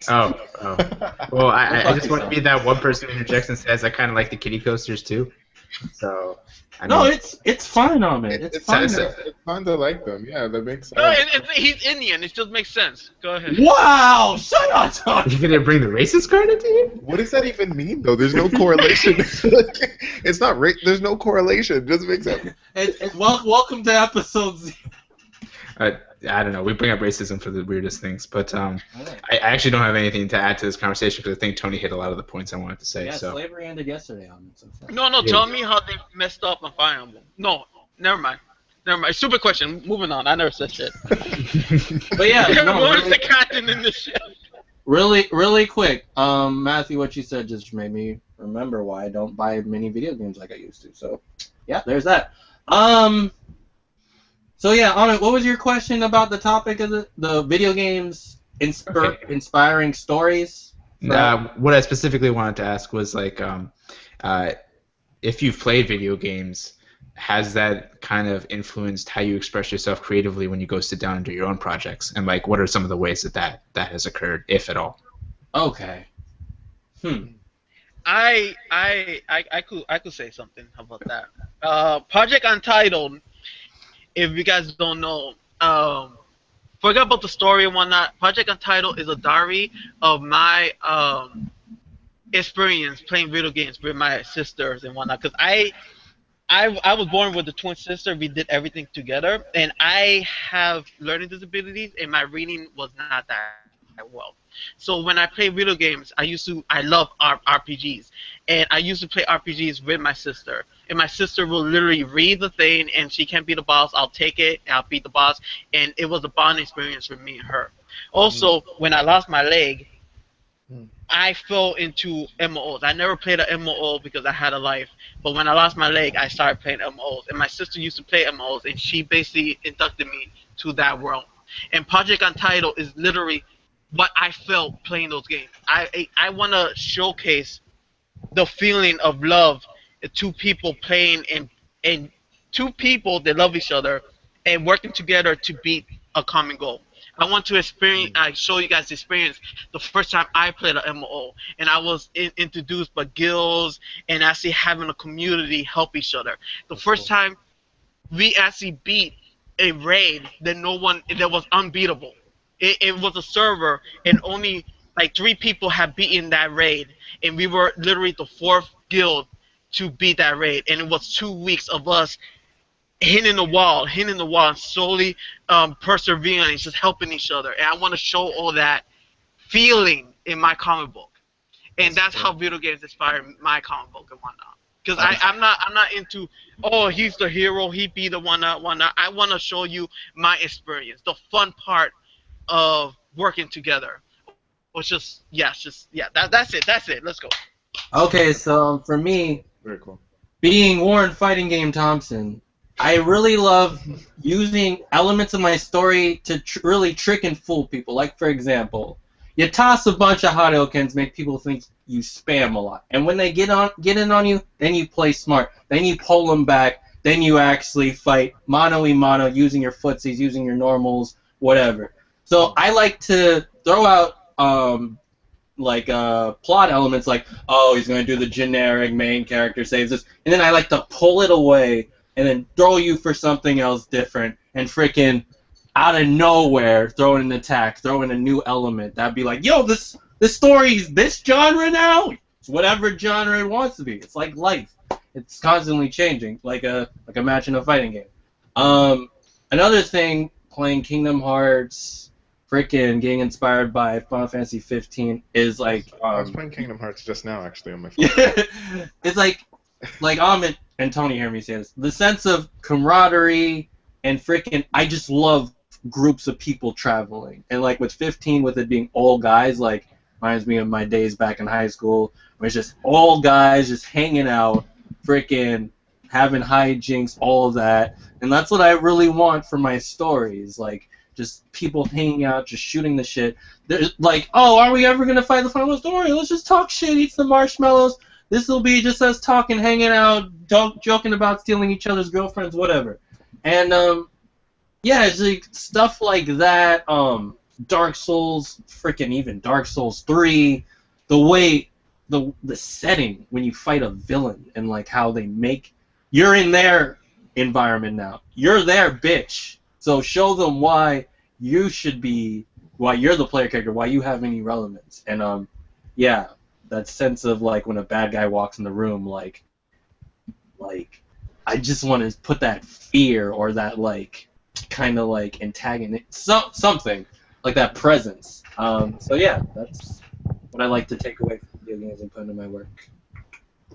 Oh, Oh. Well, I fuck just want to yourself. be that one person who interjects and says I kind of like the kitty coasters too. So, I No, mean, it's fine, Ahmed. It's It's, fine. it's fun to like them. Yeah, that makes No, sense. he's Indian. It just makes sense. Go ahead. Wow! Shut up, Tony. you gonna bring the racist card into you? What does that even mean, though? There's no correlation. It's not there's no correlation. It doesn't make sense. Welcome to episode 0. I don't know. We bring up racism for the weirdest things, but I actually don't have anything to add to this conversation because I think Tony hit a lot of the points I wanted to say. Yeah, So slavery ended yesterday, Ahmed. So No, tell me how they messed up on Fire Emblem. No, never mind. Stupid question. Moving on. I never said shit. But yeah, no, What is the captain in this shit? really quick. Matthew, what you said just made me remember why I don't buy many video games like I used to. So, yeah, there's that. So yeah, Ahmed, what was your question about the topic of the video games inspiring stories? what I specifically wanted to ask was like, if you've played video games, has that kind of influenced how you express yourself creatively when you go sit down and do your own projects? And like, what are some of the ways that has occurred, if at all? Okay. I could say something about that. Project Untitled. If you guys don't know, forget about the story and whatnot. Project Untitled is a diary of my experience playing video games with my sisters and whatnot. Because I was born with a twin sister. We did everything together, and I have learning disabilities, and my reading was not that well. So when I play video games, I love RPGs, and I used to play RPGs with my sister. And my sister will literally read the thing, and she can't beat the boss. I'll take it, and I'll beat the boss, and it was a bonding experience for me and her. Also, when I lost my leg, I fell into MMOs. I never played an MMO because I had a life, but when I lost my leg, I started playing MMOs. And my sister used to play MMOs, and she basically inducted me to that world. And Project Untitled is literally what I felt playing those games. I want to showcase the feeling of love, two people playing and two people that love each other and working together to beat a common goal. I want to show you guys the experience the first time I played an MMO, and I was introduced by guilds and actually having a community help each other. The first time we actually beat a raid that was unbeatable. It was a server, and only like 3 people had beaten that raid, and we were literally the 4th guild to beat that raid, and it was 2 weeks of us hitting the wall, and slowly persevering and just helping each other. And I want to show all that feeling in my comic book, and that's how video games inspire my comic book and whatnot. Because I'm not into, oh, he's the hero, he be the whatnot. I want to show you my experience, the fun part of working together. That's it. Let's go. Okay, so for me, Very cool. being Warren Fighting Game Thompson, I really love using elements of my story to really trick and fool people. Like, for example, you toss a bunch of Hadoukens, make people think you spam a lot. And when they get in on you, then you play smart. Then you pull them back. Then you actually fight mano-a-mano, using your footsies, using your normals, whatever. So I like to throw out plot elements like, oh, he's going to do the generic main character saves this. And then I like to pull it away and then throw you for something else different and freaking out of nowhere throw in an attack, throw in a new element. That'd be like, yo, this story's this genre now? It's whatever genre it wants to be. It's like life. It's constantly changing, like a match in a fighting game. Another thing, playing Kingdom Hearts, freaking getting inspired by Final Fantasy 15 is like... I was playing Kingdom Hearts just now, actually, on my phone. It's like Amit and Tony hear me say this, the sense of camaraderie and freaking, I just love groups of people traveling. And like with 15, with it being all guys, like reminds me of my days back in high school, where it's just all guys just hanging out, freaking having hijinks, all of that. And that's what I really want for my stories, like just people hanging out, just shooting the shit. They're like, oh, are we ever going to fight the final story? Let's just talk shit, eat some marshmallows. This will be just us talking, hanging out, joking about stealing each other's girlfriends, whatever. And, yeah, it's like stuff like that. Dark Souls, freaking even Dark Souls 3, the way the setting when you fight a villain and like how they make you're in their environment now. You're their bitch. So show them why you should be why you're the player character, why you have any relevance. And yeah, that sense of like when a bad guy walks in the room, like I just want to put that fear or that like kind of like antagonist something like that presence. So yeah, that's what I like to take away from video games and put into my work.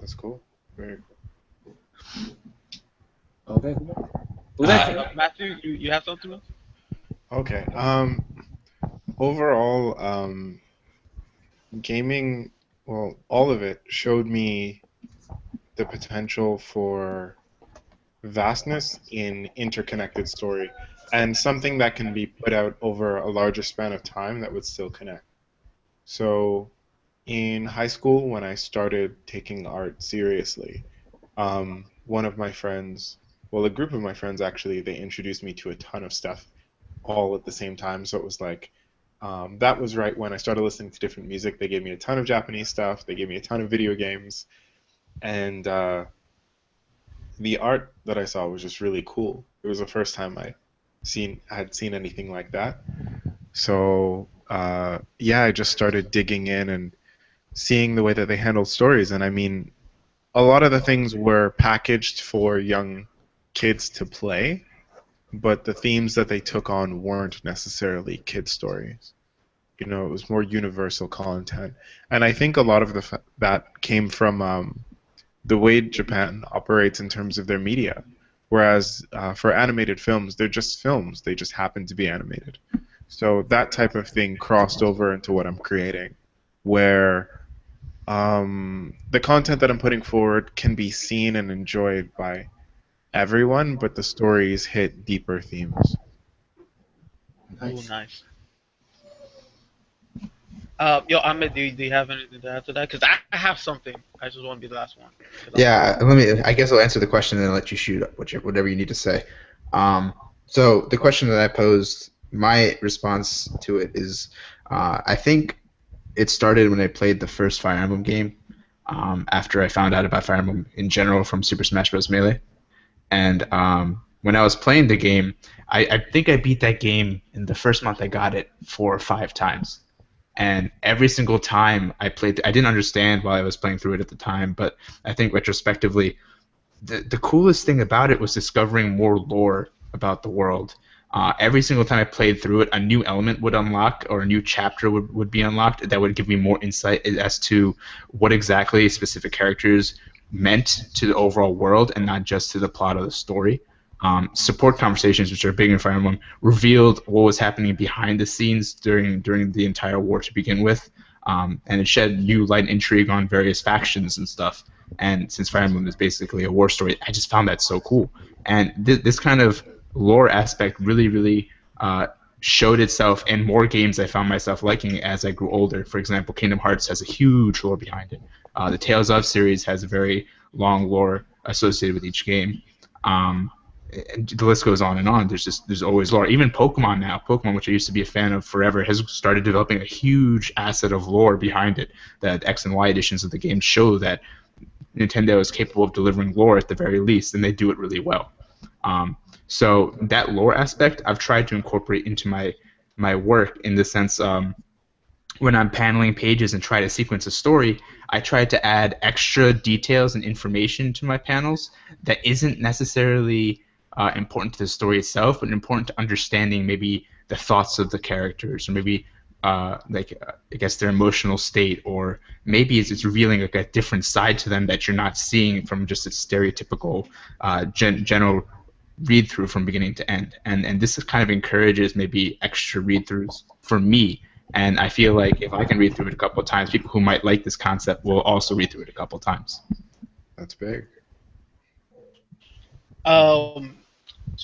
That's cool. Very cool. Okay. Who's that? Matthew, you have something? Okay. Overall, gaming, well, all of it showed me the potential for vastness in interconnected story and something that can be put out over a larger span of time that would still connect. So in high school, when I started taking art seriously, one of my friends, well, a group of my friends actually, they introduced me to a ton of stuff all at the same time. So it was like, that was right when I started listening to different music. They gave me a ton of Japanese stuff. They gave me a ton of video games. And the art that I saw was just really cool. It was the first time I had seen anything like that. So yeah, I just started digging in and seeing the way that they handled stories. And I mean, a lot of the things were packaged for young kids to play, but the themes that they took on weren't necessarily kid stories. You know, it was more universal content. And I think a lot of that came from the way Japan operates in terms of their media. Whereas for animated films, they're just films. They just happen to be animated. So that type of thing crossed over into what I'm creating, where the content that I'm putting forward can be seen and enjoyed by everyone, but the stories hit deeper themes. Nice. Ooh, nice. Yo, Ahmed, do you have anything to add to that? Because I have something. I just want to be the last one. Yeah, I guess I'll answer the question and then let you shoot whatever you need to say. So the question that I posed, my response to it is, I think it started when I played the first Fire Emblem game. After I found out about Fire Emblem in general from Super Smash Bros. Melee, and when I was playing the game, I think I beat that game in the first month I got it 4 or 5 times. And every single time I played, I didn't understand while I was playing through it at the time, but I think retrospectively, the coolest thing about it was discovering more lore about the world. Every single time I played through it, a new element would unlock or a new chapter would be unlocked that would give me more insight as to what exactly specific characters meant to the overall world and not just to the plot of the story. Support conversations, which are big in Fire Emblem, revealed what was happening behind the scenes during the entire war to begin with, and it shed new light and intrigue on various factions and stuff. And since Fire Emblem is basically a war story, I just found that so cool. And this kind of lore aspect really showed itself in more games I found myself liking as I grew older. For example, Kingdom Hearts has a huge lore behind it. The Tales of series has a very long lore associated with each game. And the list goes on and on. There's always lore. Even Pokemon now, which I used to be a fan of forever, has started developing a huge asset of lore behind it. The X and Y editions of the game show that Nintendo is capable of delivering lore at the very least, and they do it really well. So that lore aspect I've tried to incorporate into my work in the sense when I'm paneling pages and try to sequence a story, I try to add extra details and information to my panels that isn't necessarily important to the story itself, but important to understanding maybe the thoughts of the characters, or maybe I guess their emotional state, or maybe it's revealing like a different side to them that you're not seeing from just a stereotypical general read-through from beginning to end. And this kind of encourages maybe extra read-throughs for me. And I feel like if I can read through it a couple of times, people who might like this concept will also read through it a couple of times. That's big.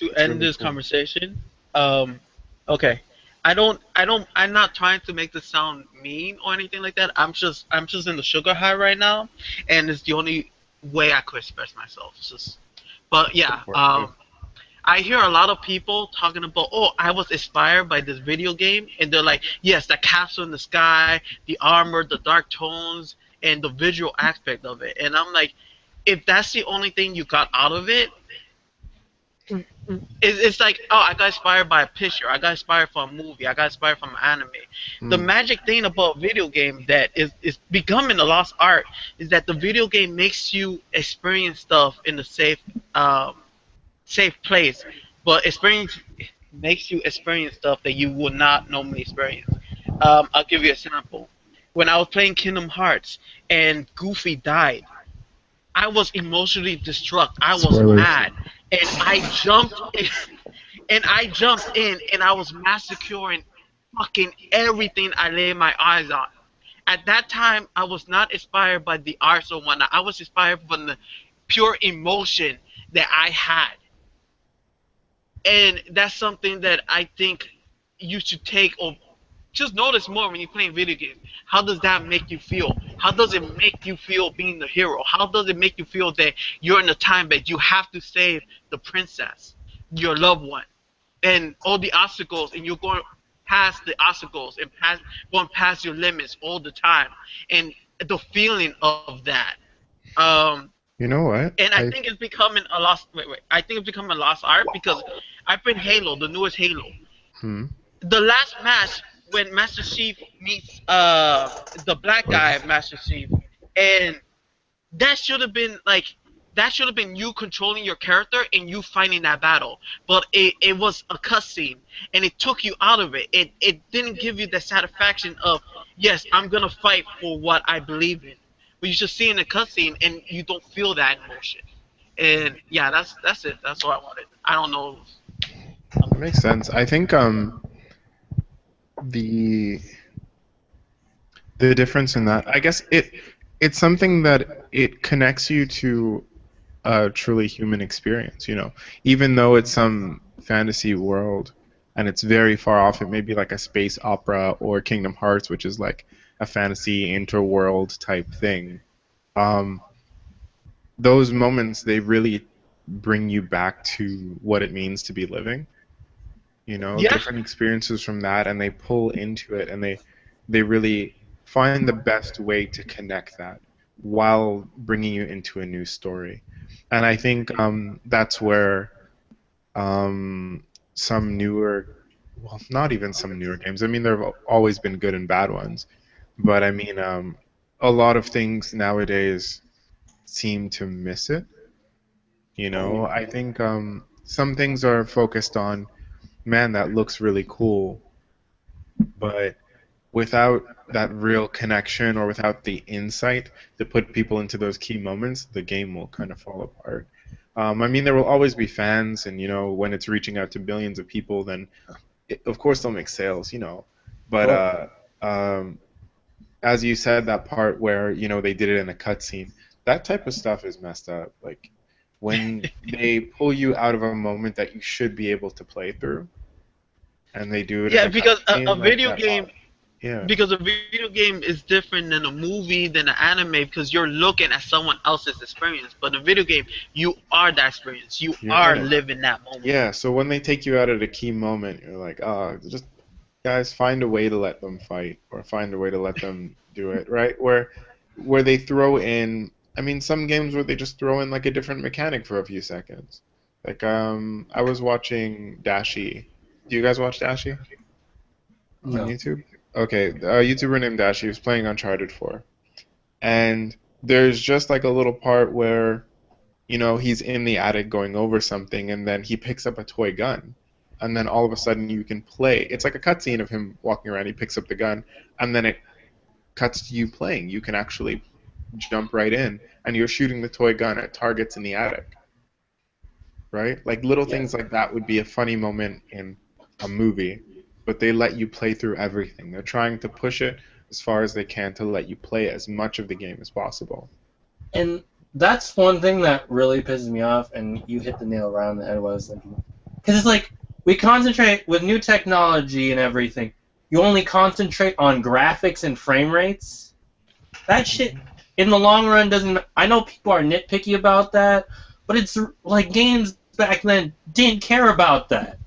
To end this conversation, okay. I'm not trying to make this sound mean or anything like that. I'm just in the sugar high right now, and it's the only way I could express myself. But yeah, I hear a lot of people talking about, oh, I was inspired by this video game, and they're like, yes, the castle in the sky, the armor, the dark tones, and the visual aspect of it. And I'm like, if that's the only thing you got out of it, it's like, oh, I got inspired by a picture, I got inspired from a movie, I got inspired from an anime. The Mm. magic thing about video game that is becoming a lost art is that the video game makes you experience stuff in a safe place, but experience makes you experience stuff that you would not normally experience. I'll give you an example. When I was playing Kingdom Hearts and Goofy died, I was emotionally distraught. I was Spoilers. mad, and I jumped in, and and I was massacring fucking everything I laid my eyes on. At that time, I was not inspired by the arts or whatnot. I was inspired from the pure emotion that I had. And that's something that I think you should take or just notice more when you're playing video games. How does that make you feel? How does it make you feel being the hero? How does it make you feel that you're in a time that you have to save the princess, your loved one, and all the obstacles, and you're going past the obstacles and going past your limits all the time, and the feeling of that. Um, You know what? and I think it's becoming a lost. Wait. I think it's becoming a lost art because I played Halo, the newest Halo. Hmm. The last match when Master Chief meets the black guy Master Chief, and that should have been like that should have been you controlling your character and you fighting that battle. But it was a cutscene and it took you out of it. It didn't give you the satisfaction of yes, I'm gonna fight for what I believe in. But you just see in the cutscene and you don't feel that emotion. And yeah, that's it. That's what I wanted. I don't know. That makes sense. I think the the difference in that, I guess it's something that it connects you to a truly human experience, you know. Even though it's some fantasy world and it's very far off, it may be like a space opera or Kingdom Hearts, which is like a fantasy interworld type thing. Um, those moments, they really bring you back to what it means to be living. You know, Yeah, different experiences from that, and they pull into it, and they really find the best way to connect that while bringing you into a new story. And I think that's where some newer, well, not even some newer games. I mean, there have always been good and bad ones, but I mean, a lot of things nowadays seem to miss it. You know, I think some things are focused on, man, that looks really cool, but without that real connection or without the insight to put people into those key moments, the game will kind of fall apart. I mean, there will always be fans, and you know, when it's reaching out to billions of people, then of course they'll make sales, you know. But as you said, that part where you know they did it in a cutscene, that type of stuff is messed up. Like when they pull you out of a moment that you should be able to play through, and they do it in yeah, a because cutscene a like video that. game Yeah. because a video game is different than a movie than an anime because you're looking at someone else's experience. But in a video game, you are that experience. You You're are in it. living that moment. Yeah, so when they take you out at a key moment, you're like, oh, just guys, find a way to let them fight or find a way to let them do it, right? Where they throw in, I mean, some games where they just throw in like a different mechanic for a few seconds. Like, I was watching Dashi. Do you guys watch Dashi on No. YouTube? Okay, a YouTuber named Dashi was playing Uncharted 4. And there's just like a little part where you know, he's in the attic going over something, and then he picks up a toy gun. And then all of a sudden you can play. It's like a cutscene of him walking around. He picks up the gun, and then it cuts to you playing. You can actually jump right in, and you're shooting the toy gun at targets in the attic, right? Like little Yeah. things like that would be a funny moment in a movie, but they let you play through everything. They're trying to push it as far as they can to let you play as much of the game as possible. And that's one thing that really pisses me off, and you hit the nail right on the head what I was thinking. Because it's like, we concentrate, with new technology and everything, you only concentrate on graphics and frame rates. That shit, in the long run, doesn't... I know people are nitpicky about that, but it's like games back then didn't care about that.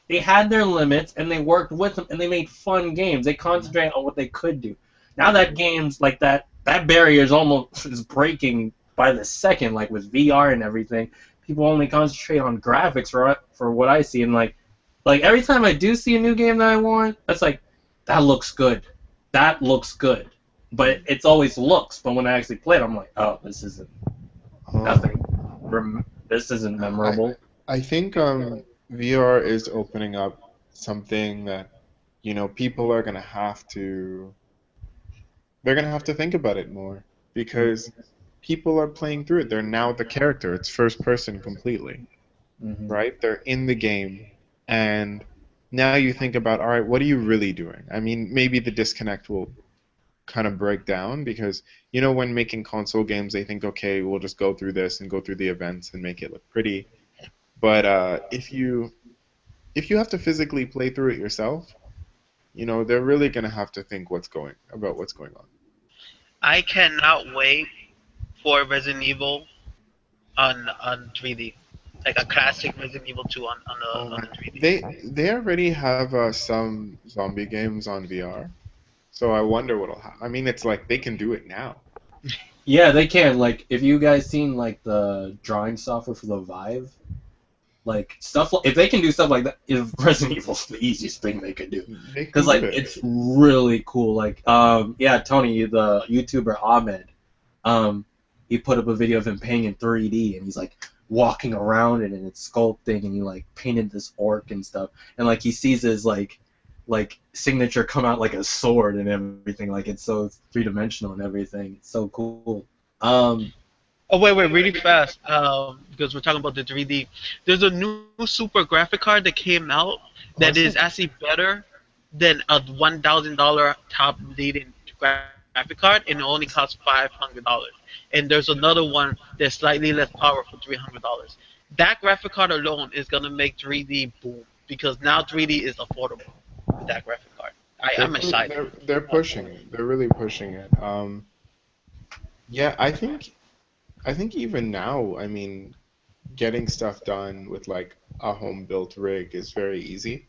They had their limits, and they worked with them, and they made fun games. They concentrated on what they could do. Now that games like that barrier is breaking by the second, like with VR and everything. People only concentrate on graphics for what I see, and like every time I do see a new game that I want, that's like, that looks good. That looks good. But it's always looks. But when I actually play it, I'm like, oh, this isn't nothing. This isn't memorable. I think VR is opening up something that, people are gonna have to. They're gonna have to think about it more because people are playing through it. They're now the character. It's first person completely, right? They're in the game, and now you think about, all right, what are you really doing? I mean, maybe the disconnect will kind of break down because, when making console games, they think, okay, we'll just go through this and go through the events and make it look pretty. But if you have to physically play through it yourself, they're really gonna have to think about what's going on. I cannot wait for Resident Evil on 3D, like a classic Resident Evil 2 on the 3D. They already have some zombie games on VR, so I wonder what'll happen. I mean, it's like they can do it now. Yeah, they can. Like, if you guys seen like the drawing software for the Vive, like stuff. If they can do stuff like that, if Resident Evil's the easiest thing they could do, because like it's really cool. Like, yeah, Tony, the YouTuber Ahmed, he put up a video of him painting in 3D, and he's like walking around it, and it's sculpting, and he like painted this orc and stuff, and like he sees his like signature come out like a sword and everything. Like, it's so three-dimensional and everything. It's so cool. Oh wait, really fast, because we're talking about the 3D. There's a new super graphic card that came out that is actually better than a $1,000 top leading graphic card, and it only costs $500. And there's another one that's slightly less powerful, $300. That graphic card alone is gonna make 3D boom because now 3D is affordable with that graphic card. I'm excited. They're pushing it. They're really pushing it. Yeah, I think even now, I mean, getting stuff done with like a home-built rig is very easy.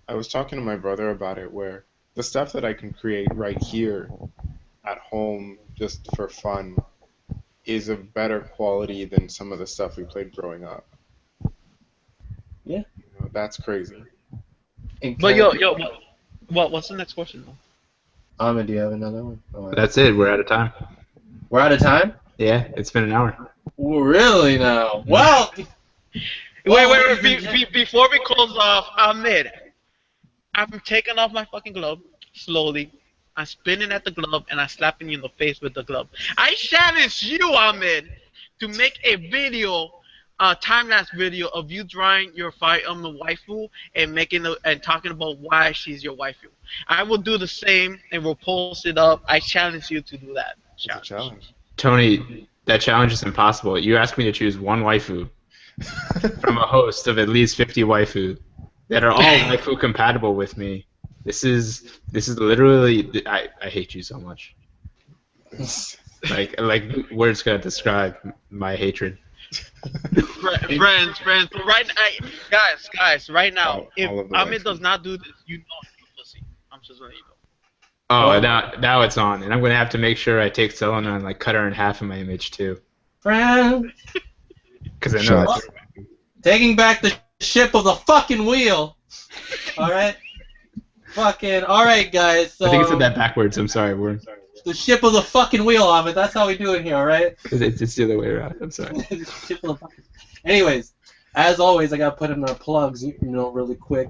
I was talking to my brother about it, where the stuff that I can create right here at home just for fun is of better quality than some of the stuff we played growing up. Yeah. That's crazy. But what's the next question though? Ahmed, do you have another one? Oh, That's it. We're out of time. We're out of time? Yeah, it's been an hour. Really now? Well. Wait. Before we close off, Ahmed, I'm taking off my fucking glove slowly. I'm spinning at the glove and I'm slapping you in the face with the glove. I challenge you, Ahmed, to make a video, a time-lapse video of you drawing your Fire Emblem waifu and talking about why she's your waifu. I will do the same and we'll post it up. I challenge you to do that. It's a challenge. Tony, that challenge is impossible. You asked me to choose one waifu from a host of at least 50 waifu that are all waifu compatible with me. This is literally. I hate you so much. like words cannot describe my hatred. Friends. Guys, right now, if Ahmed does not do this, you know he's a pussy. I'm just letting you know. Oh, now it's on, and I'm gonna have to make sure I take Selena and like cut her in half in my image too. Friend. Because I know that's taking back the ship of the fucking wheel. All right. Fucking all right, guys. So, I think I said that backwards. I'm sorry. The ship of the fucking wheel, Ahmed. That's how we do it here, all right? It's the other way around. I'm sorry. Anyways, as always, I gotta put in our plugs, really quick.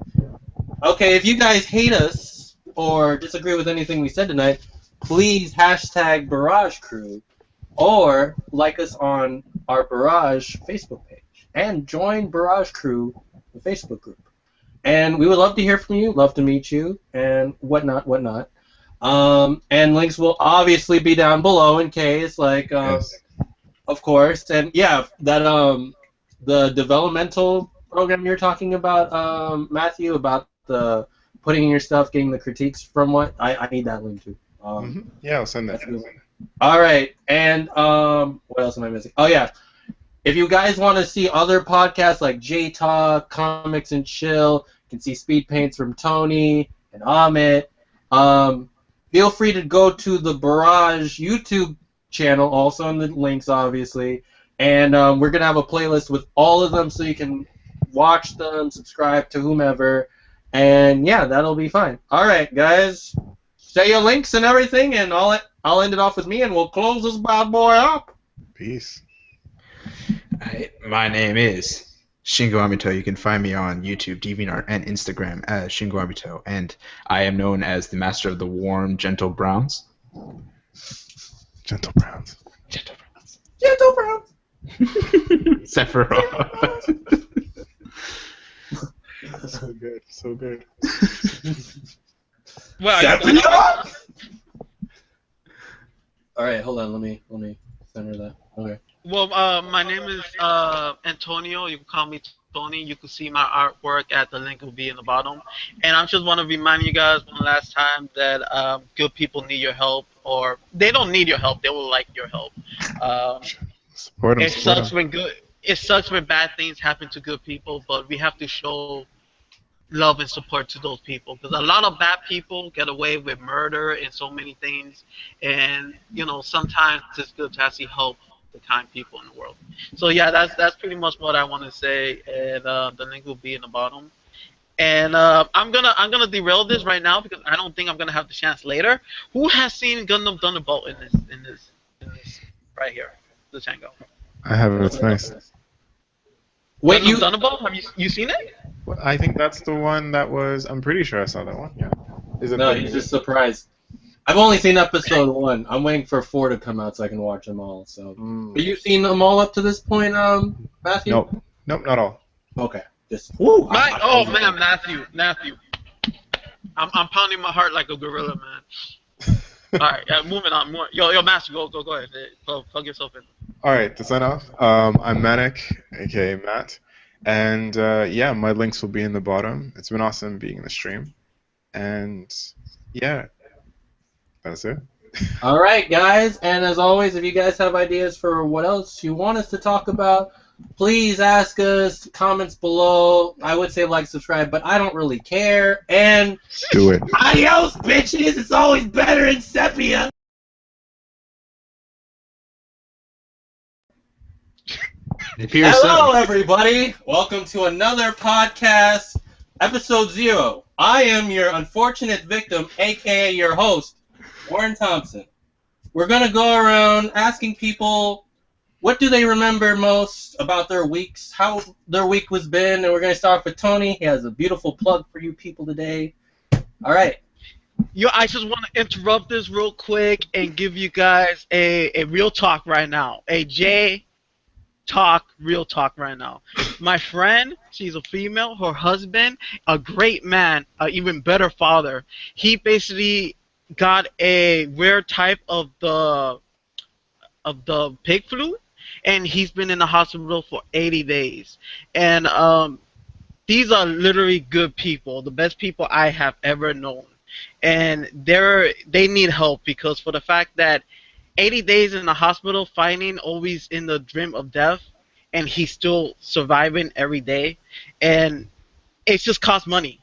Okay, if you guys hate us or disagree with anything we said tonight, please hashtag Barrage Crew or like us on our Barrage Facebook page and join Barrage Crew, the Facebook group. And we would love to hear from you, love to meet you, and whatnot. And links will obviously be down below in case, yes. Of course. And yeah, that the developmental program you're talking about, Matthew, about the putting in your stuff, getting the critiques from what I need that link too. Yeah, I'll send that. All right, and what else am I missing? Oh yeah, If you guys want to see other podcasts like J Talk, Comics and Chill, you can see Speed Paints from Tony and Amit. Feel free to go to the Barrage YouTube channel, also in the links, obviously. And we're going to have a playlist with all of them so you can watch them, subscribe to whomever. And yeah, that'll be fine. All right, guys. Say your links and everything, and I'll end it off with me, and we'll close this bad boy up. Peace. Alright, my name is Shingo Amito. You can find me on YouTube, DeviantArt, and Instagram as Shingo Amito, and I am known as the master of the warm, gentle browns. Gentle Browns. Gentle browns. Gentle Browns. Sephiroth. So good. So good. Well, All right, hold on. Let me center that. Okay. well, my name is Antonio. You can call me Tony. You can see my artwork at the link will be in the bottom. And I just want to remind you guys one last time that good people need your help, or they don't need your help. They will like your help. Support 'em, It support sucks 'em. when good. It sucks when bad things happen to good people, but we have to show love and support to those people, because a lot of bad people get away with murder and so many things, and sometimes it's good to actually help the kind people in the world. So yeah, that's pretty much what I want to say, and the link will be in the bottom. And I'm gonna derail this right now because I don't think I'm gonna have the chance later. Who has seen Gundam Thunderbolt in this right here, the Tango? I have it. It's nice. Wait, Gundam Thunderbolt? Have you seen it? Well, I think that's the one that was. I'm pretty sure I saw that one. Yeah. Is it? No, he's just surprised. I've only seen episode 1. I'm waiting for 4 to come out so I can watch them all. So, have you seen them all up to this point, Matthew? Nope. Nope. Not all. Okay. Just. Woo, Oh man, Matthew. I'm pounding my heart like a gorilla, man. All right, moving on. Yo, Matthew, go ahead. Plug yourself in. All right. To sign off, I'm Manic, aka Matt, and yeah, my links will be in the bottom. It's been awesome being in the stream, and yeah, that's it. All right, guys, and as always, if you guys have ideas for what else you want us to talk about, please ask us, comments below. I would say like, subscribe, but I don't really care. And Do it. adios, bitches. It's always better in sepia. Hello, everybody. Welcome to another podcast, episode 0. I am your unfortunate victim, aka your host, Warren Thompson. We're going to go around asking people what do they remember most about their weeks, how their week was been, and we're going to start with Tony. He has a beautiful plug for you people today. All right. Yo, I just want to interrupt this real quick and give you guys a real talk right now. A J talk, real talk right now. My friend, she's a female, her husband, a great man, an even better father. He basically got a rare type of the pig flu, and he's been in the hospital for 80 days. And these are literally good people, the best people I have ever known. And they need help, because for the fact that 80 days in the hospital fighting, always in the dream of death, and he's still surviving every day, and it just costs money.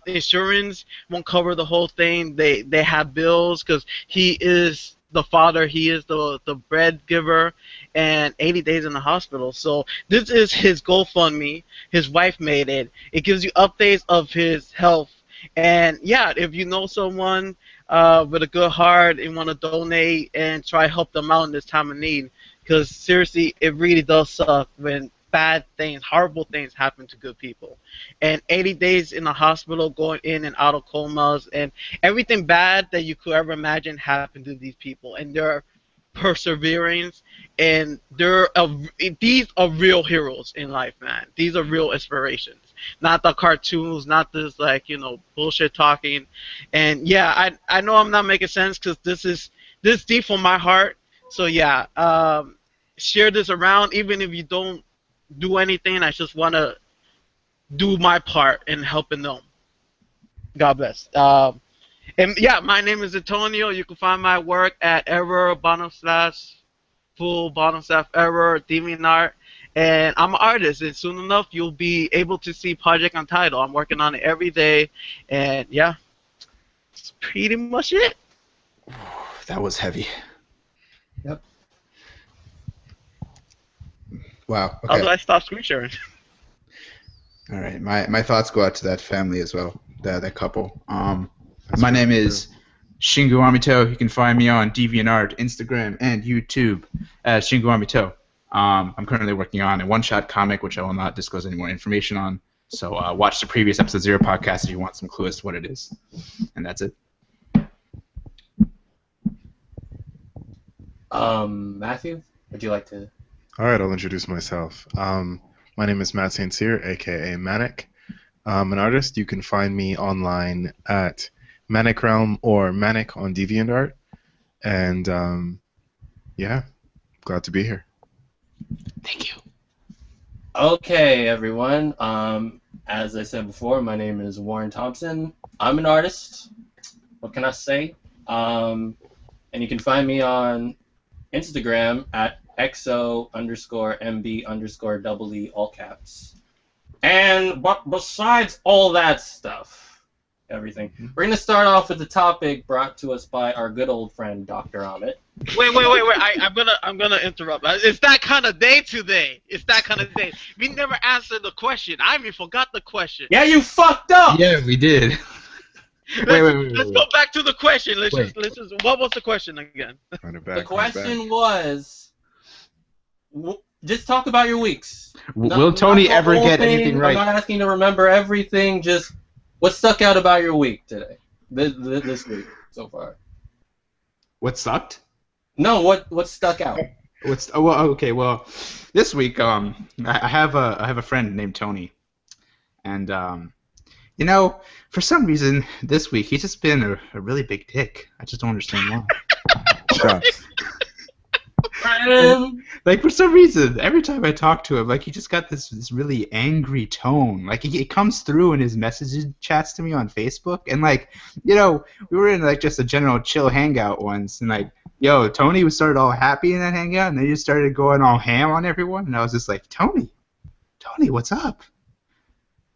Insurance won't cover the whole thing. They have bills because he is the father, he is the bread giver, and 80 days in the hospital. So this is his GoFundMe. His wife made it. It gives you updates of his health. And yeah, if you know someone with a good heart and want to donate and try to help them out in this time of need, because seriously, it really does suck when bad things, horrible things happen to good people. And 80 days in the hospital, going in and out of comas, and everything bad that you could ever imagine happened to these people. And their perseverance, and these are real heroes in life, man. These are real inspirations. Not the cartoons, not this bullshit talking. And yeah, I know I'm not making sense because this is deep from my heart. So yeah, share this around, even if you don't do anything. I just want to do my part in helping them. God bless. And yeah, my name is Antonio. You can find my work at error /full /error DeviantArt. and I'm an artist. And soon enough, you'll be able to see Project Untitled. I'm working on it every day, and yeah, that's pretty much it. That was heavy. Yep. Wow. How Okay. do I stop screen sharing? All right. My thoughts go out to that family as well. That couple. That's My really name true. is Shingu Amito. You can find me on DeviantArt, Instagram, and YouTube as Shingu Amito. I'm currently working on a one-shot comic, which I will not disclose any more information on. So watch the previous episode 0 podcast if you want some clue as to what it is. And that's it. Matthew, would you like to? All right, I'll introduce myself. My name is Matt St. Cyr, aka Manic. I'm an artist. You can find me online at Manic Realm or Manic on DeviantArt. And yeah, glad to be here. Thank you. Okay, everyone. As I said before, my name is Warren Thompson. I'm an artist. What can I say? And you can find me on Instagram at XO_MB_EE, all caps. And but besides all that stuff, everything, we're going to start off with the topic brought to us by our good old friend, Dr. Amit. Wait. I'm gonna interrupt. It's that kind of day today. It's that kind of day. We never answered the question. I even forgot the question. Yeah, you fucked up! Yeah, we did. Let's go back to the question. Let's Wait. just. What was the question again? Run it back, The run it back. question was, just talk about your weeks. Will Tony Not the ever whole get thing. anything right? I'm not asking you to remember everything. Just what stuck out about your week today, this week so far. What sucked? No, what stuck out? Well, this week I have a friend named Tony, and you know, for some reason this week he's just been a really big dick. I just don't understand why. Shots. Like, for some reason, every time I talk to him, like, he just got this really angry tone. Like, it comes through in his message chats to me on Facebook. And, like, you know, we were in, like, just a general chill hangout once. And, like, yo, Tony started all happy in that hangout. And then he just started going all ham on everyone. And I was just like, Tony, what's up?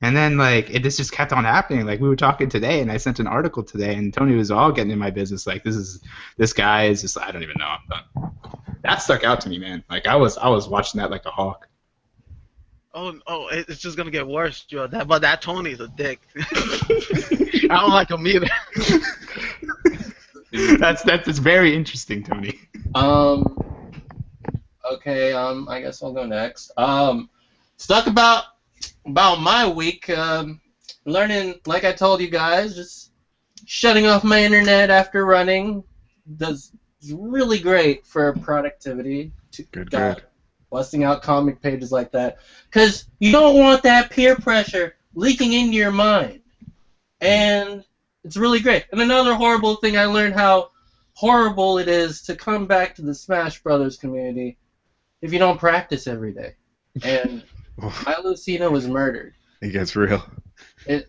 And then, like, this just kept on happening. Like, we were talking today, and I sent an article today, and Tony was all getting in my business. Like, this guy is just, I don't even know. I'm done. That stuck out to me, man. Like, I was watching that like a hawk. Oh, it's just gonna get worse, Joe. That Tony's a dick. I don't like him either. That's very interesting, Tony. Okay. I guess I'll go next. Stuck about my week. Learning, like I told you guys, just shutting off my internet after running does really great for productivity. Good. Busting out comic pages like that, because you don't want that peer pressure leaking into your mind, and it's really great. And another horrible thing, I learned how horrible it is to come back to the Smash Brothers community if you don't practice every day. And my Lucina was murdered. It gets real.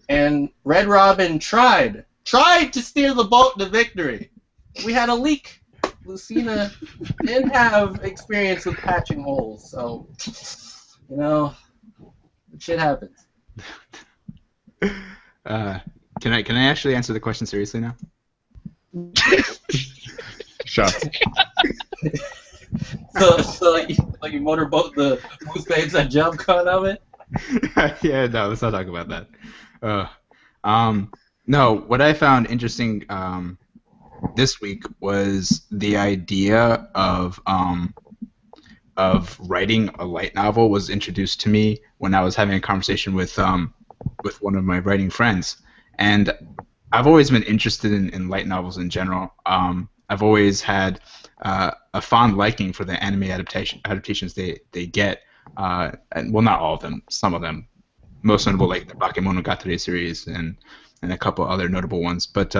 And Red Robin tried to steer the boat to victory. We had a leak. Lucina didn't have experience with patching holes, so you know, shit happens. Can I actually answer the question seriously now? Shots. So like you motorboat the moose babes and jump cut of it? Yeah, no, let's not talk about that. No, what I found interesting this week was the idea of writing a light novel was introduced to me when I was having a conversation with one of my writing friends, and I've always been interested in light novels in general. I've always had a fond liking for the anime adaptations they get. And, well, not all of them, some of them. Most notable, like the Bakemonogatari series and a couple other notable ones. But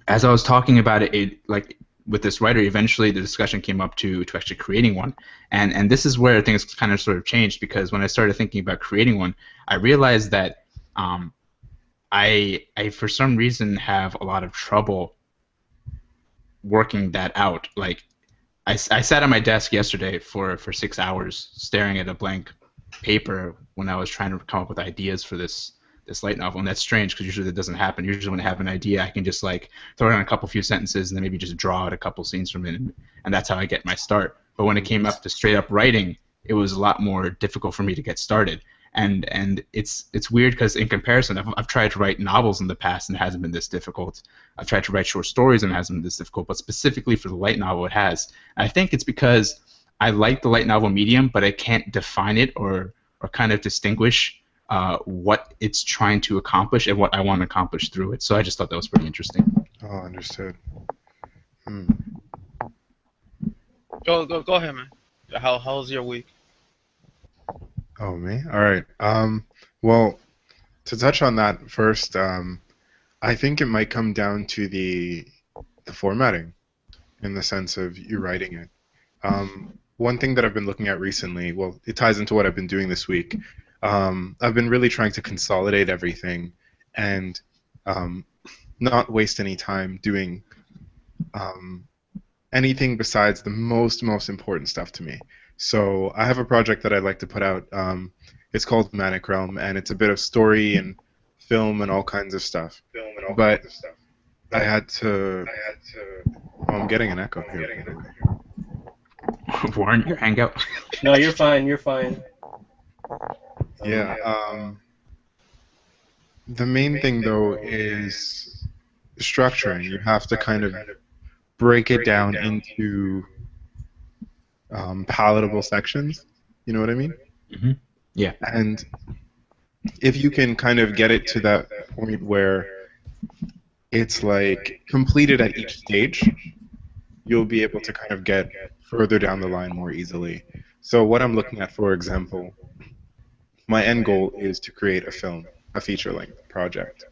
as I was talking about it, like with this writer, eventually the discussion came up to actually creating one. And this is where things kind of sort of changed, because when I started thinking about creating one, I realized that I for some reason have a lot of trouble working that out. Like, I sat at my desk yesterday for 6 hours staring at a blank paper when I was trying to come up with ideas for this light novel, and that's strange because usually that doesn't happen. Usually when I have an idea, I can just like throw it on a few sentences and then maybe just draw out a couple scenes from it, and that's how I get my start. But when it came up to straight up writing, it was a lot more difficult for me to get started. And it's weird because in comparison, I've tried to write novels in the past and it hasn't been this difficult. I've tried to write short stories and it hasn't been this difficult, but specifically for the light novel, it has. And I think it's because I like the light novel medium, but I can't define it or kind of distinguish what it's trying to accomplish and what I want to accomplish through it. So I just thought that was pretty interesting. Oh, understood. Go ahead, man. How's your week? Oh, me? All right. Well, to touch on that first, I think it might come down to the formatting, in the sense of you writing it. One thing that I've been looking at recently, well, it ties into what I've been doing this week. I've been really trying to consolidate everything and not waste any time doing anything besides the most important stuff to me. So I have a project that I'd like to put out. It's called Manic Realm, and it's a bit of story and film and all kinds of stuff. But I had to. Oh, I'm getting an echo here. Warren, your hangout. No, you're fine. You're fine. Yeah. The main thing though is structuring. You have to kind of break it down into palatable sections. You know what I mean? Mm-hmm. Yeah. And if you can kind of get it to that point where it's like completed at each stage, you'll be able to kind of get further down the line more easily. So what I'm looking at, for example, my end goal is to create a film, a feature-length project,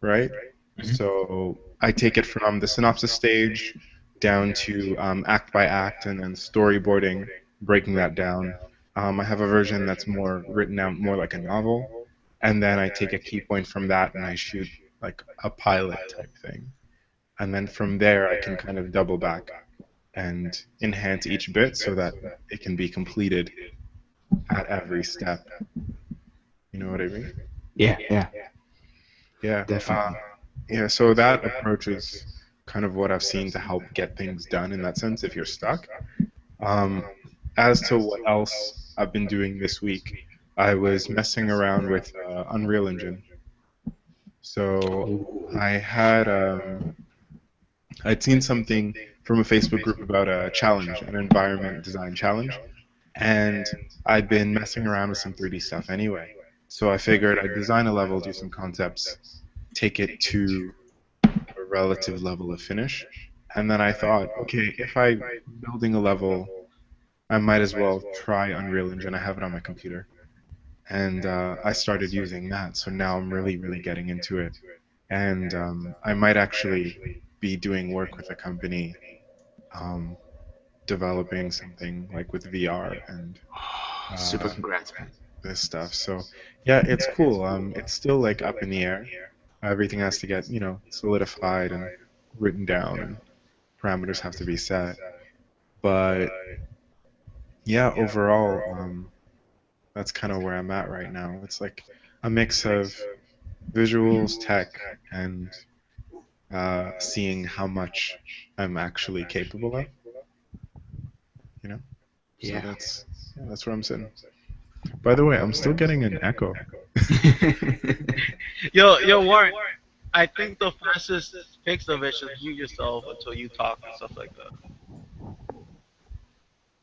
right? Mm-hmm. So I take it from the synopsis stage down to act by act, and then storyboarding, breaking that down. I have a version that's more written out more like a novel, and then I take a key point from that and I shoot like a pilot type thing. And then from there I can kind of double back and enhance each bit so that it can be completed at every step. You know what I mean? Yeah. Yeah. Definitely. Yeah, so that approach is kind of what I've seen to help get things done in that sense if you're stuck. As to what else I've been doing this week, I was messing around with Unreal Engine. So I had I'd seen something from a Facebook group about a challenge, an environment design challenge, and I'd been messing around with some 3D stuff anyway. So I figured I'd design a level, do some concepts, take it to a relative level of finish, and then I thought, okay, if I'm building a level, I might as well try Unreal Engine. I have it on my computer. And I started using that, so now I'm really getting into it. And I might actually be doing work with a company developing something like with VR and Super congrats, man. this stuff. So yeah, it's cool. It's still like up in the air. Everything has to get, solidified and written down, and parameters have to be set. But yeah, overall, that's kind of where I'm at right now. It's like a mix of visuals, tech, and seeing how much I'm actually capable of. So Yeah. that's where I'm sitting. By the way, I'm still getting an echo. Yo, Warren. I think the fastest fix of it is just mute yourself until you talk and stuff like that.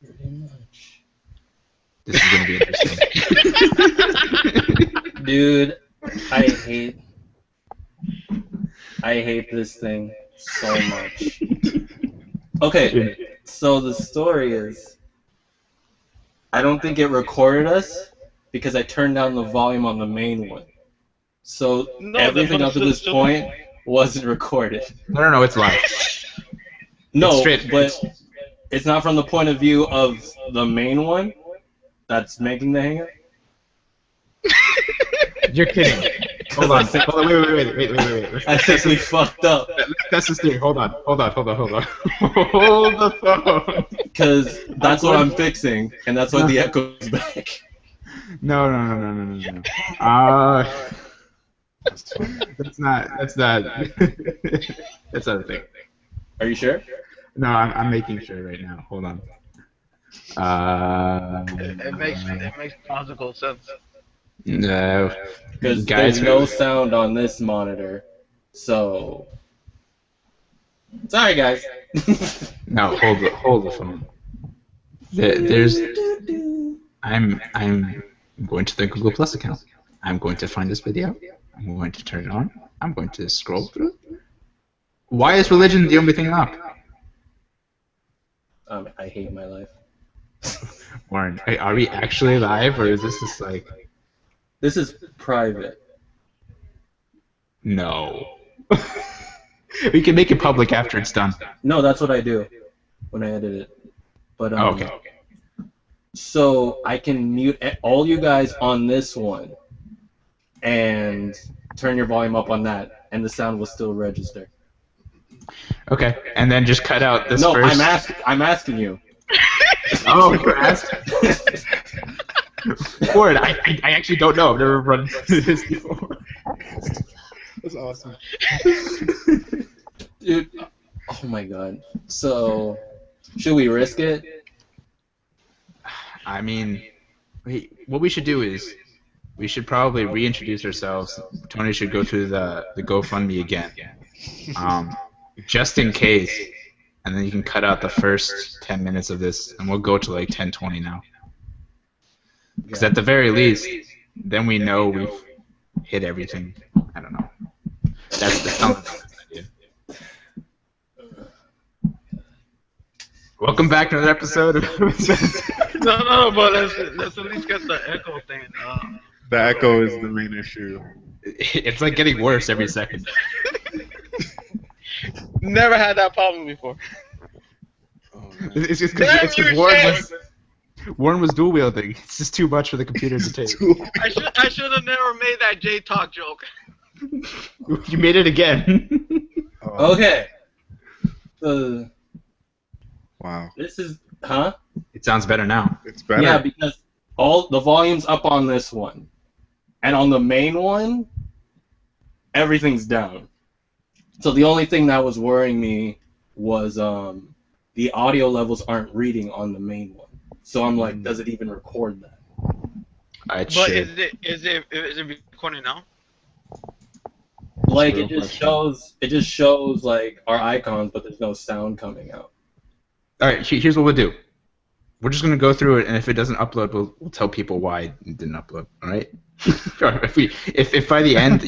Pretty much. This is gonna be interesting. Dude, I hate this thing so much. Okay, so the story is, I don't think it recorded us because I turned down the volume on the main one. So everything up to this point wasn't recorded. No, it's live. No, It's but it's not from the point of view of the main one that's making the hangout. You're kidding. Hold on. Wait. I think we fucked up. That's the theory. Hold on. Hold the phone. Because that's what I'm fixing, and that's why the echo is back. No. That's not that's not a thing. Are you sure? No, I'm making sure right now. Hold on. It makes logical sense. No. Because Guys, there's no sound on this monitor, so... Sorry, guys. No, hold the phone. There's. I'm going to the Google Plus account. I'm going to find this video. I'm going to turn it on. I'm going to scroll through. Why is religion the only thing up? I hate my life. Warren, are we actually live, or is this just like? This is private. No. We can make it public after it's done. No, that's what I do when I edit it. But Okay. So I can mute all you guys on this one, and turn your volume up on that, and the sound will still register. Okay, and then just cut out this No, first. I'm asking you. Oh, you're asking. Warren, I actually don't know. I've never run this before. That's awesome. Dude, oh my god. So, should we risk it? I mean, what we should do is we should probably reintroduce ourselves. Tony should go through the GoFundMe again, just in case, and then you can cut out the first 10 minutes of this, and we'll go to like 10:20 now. Because at the very least, then we know we've hit everything. I don't know. That sounds like a good idea. Welcome back to another episode of No, but let's at least get the echo thing. The echo is the main issue. It's like getting worse every second. Never had that problem before. Oh, man. It's just Damn because you, Warren was dual wielding. It's just too much for the computer to take. I should have never made that J Talk joke. You made it again. Oh, Okay. wow. This is, huh? It sounds better now. It's better. Yeah, because all the volume's up on this one, and on the main one, everything's down. So the only thing that was worrying me was the audio levels aren't reading on the main one. So I'm like, does it even record that? It But should. is it recording now? Like Real it just shows like our icons, but there's no sound coming out. All right, here's what we'll do. We're just gonna go through it, and if it doesn't upload, we'll tell people why it didn't upload. All right? if by the end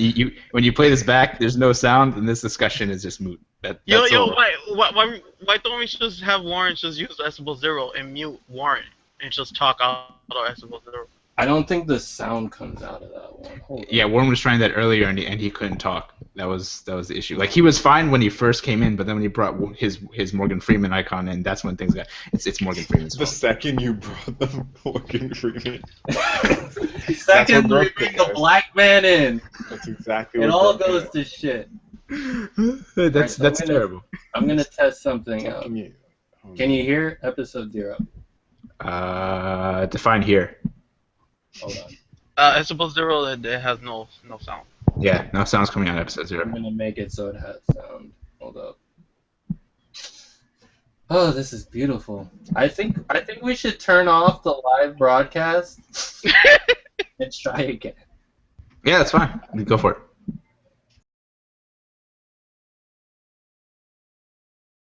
when you play this back, there's no sound, then this discussion is just moot. That's all. Why don't we just have Warren just use Decibel 0 and mute Warren and just talk out of Decibel 0? I don't think the sound comes out of that one. Hold on. Yeah, Warren was trying that earlier, and he couldn't talk. That was the issue. Like he was fine when he first came in, but then when he brought his Morgan Freeman icon in, that's when things got. It's Morgan Freeman's The fault. second you brought the Morgan Freeman. Second, what we broke bring it, the guys. black man in. That's exactly It what all broke goes it. to shit. That's Alright, so terrible. I'm gonna test something out. Can you Can you hear episode 0? Define here. Hold on. Decibel 0, it has no sound. Yeah, no sounds coming out of episode 0. I'm gonna make it so it has sound. Hold up. Oh, this is beautiful. I think we should turn off the live broadcast and try again. Yeah, that's fine. Go for it.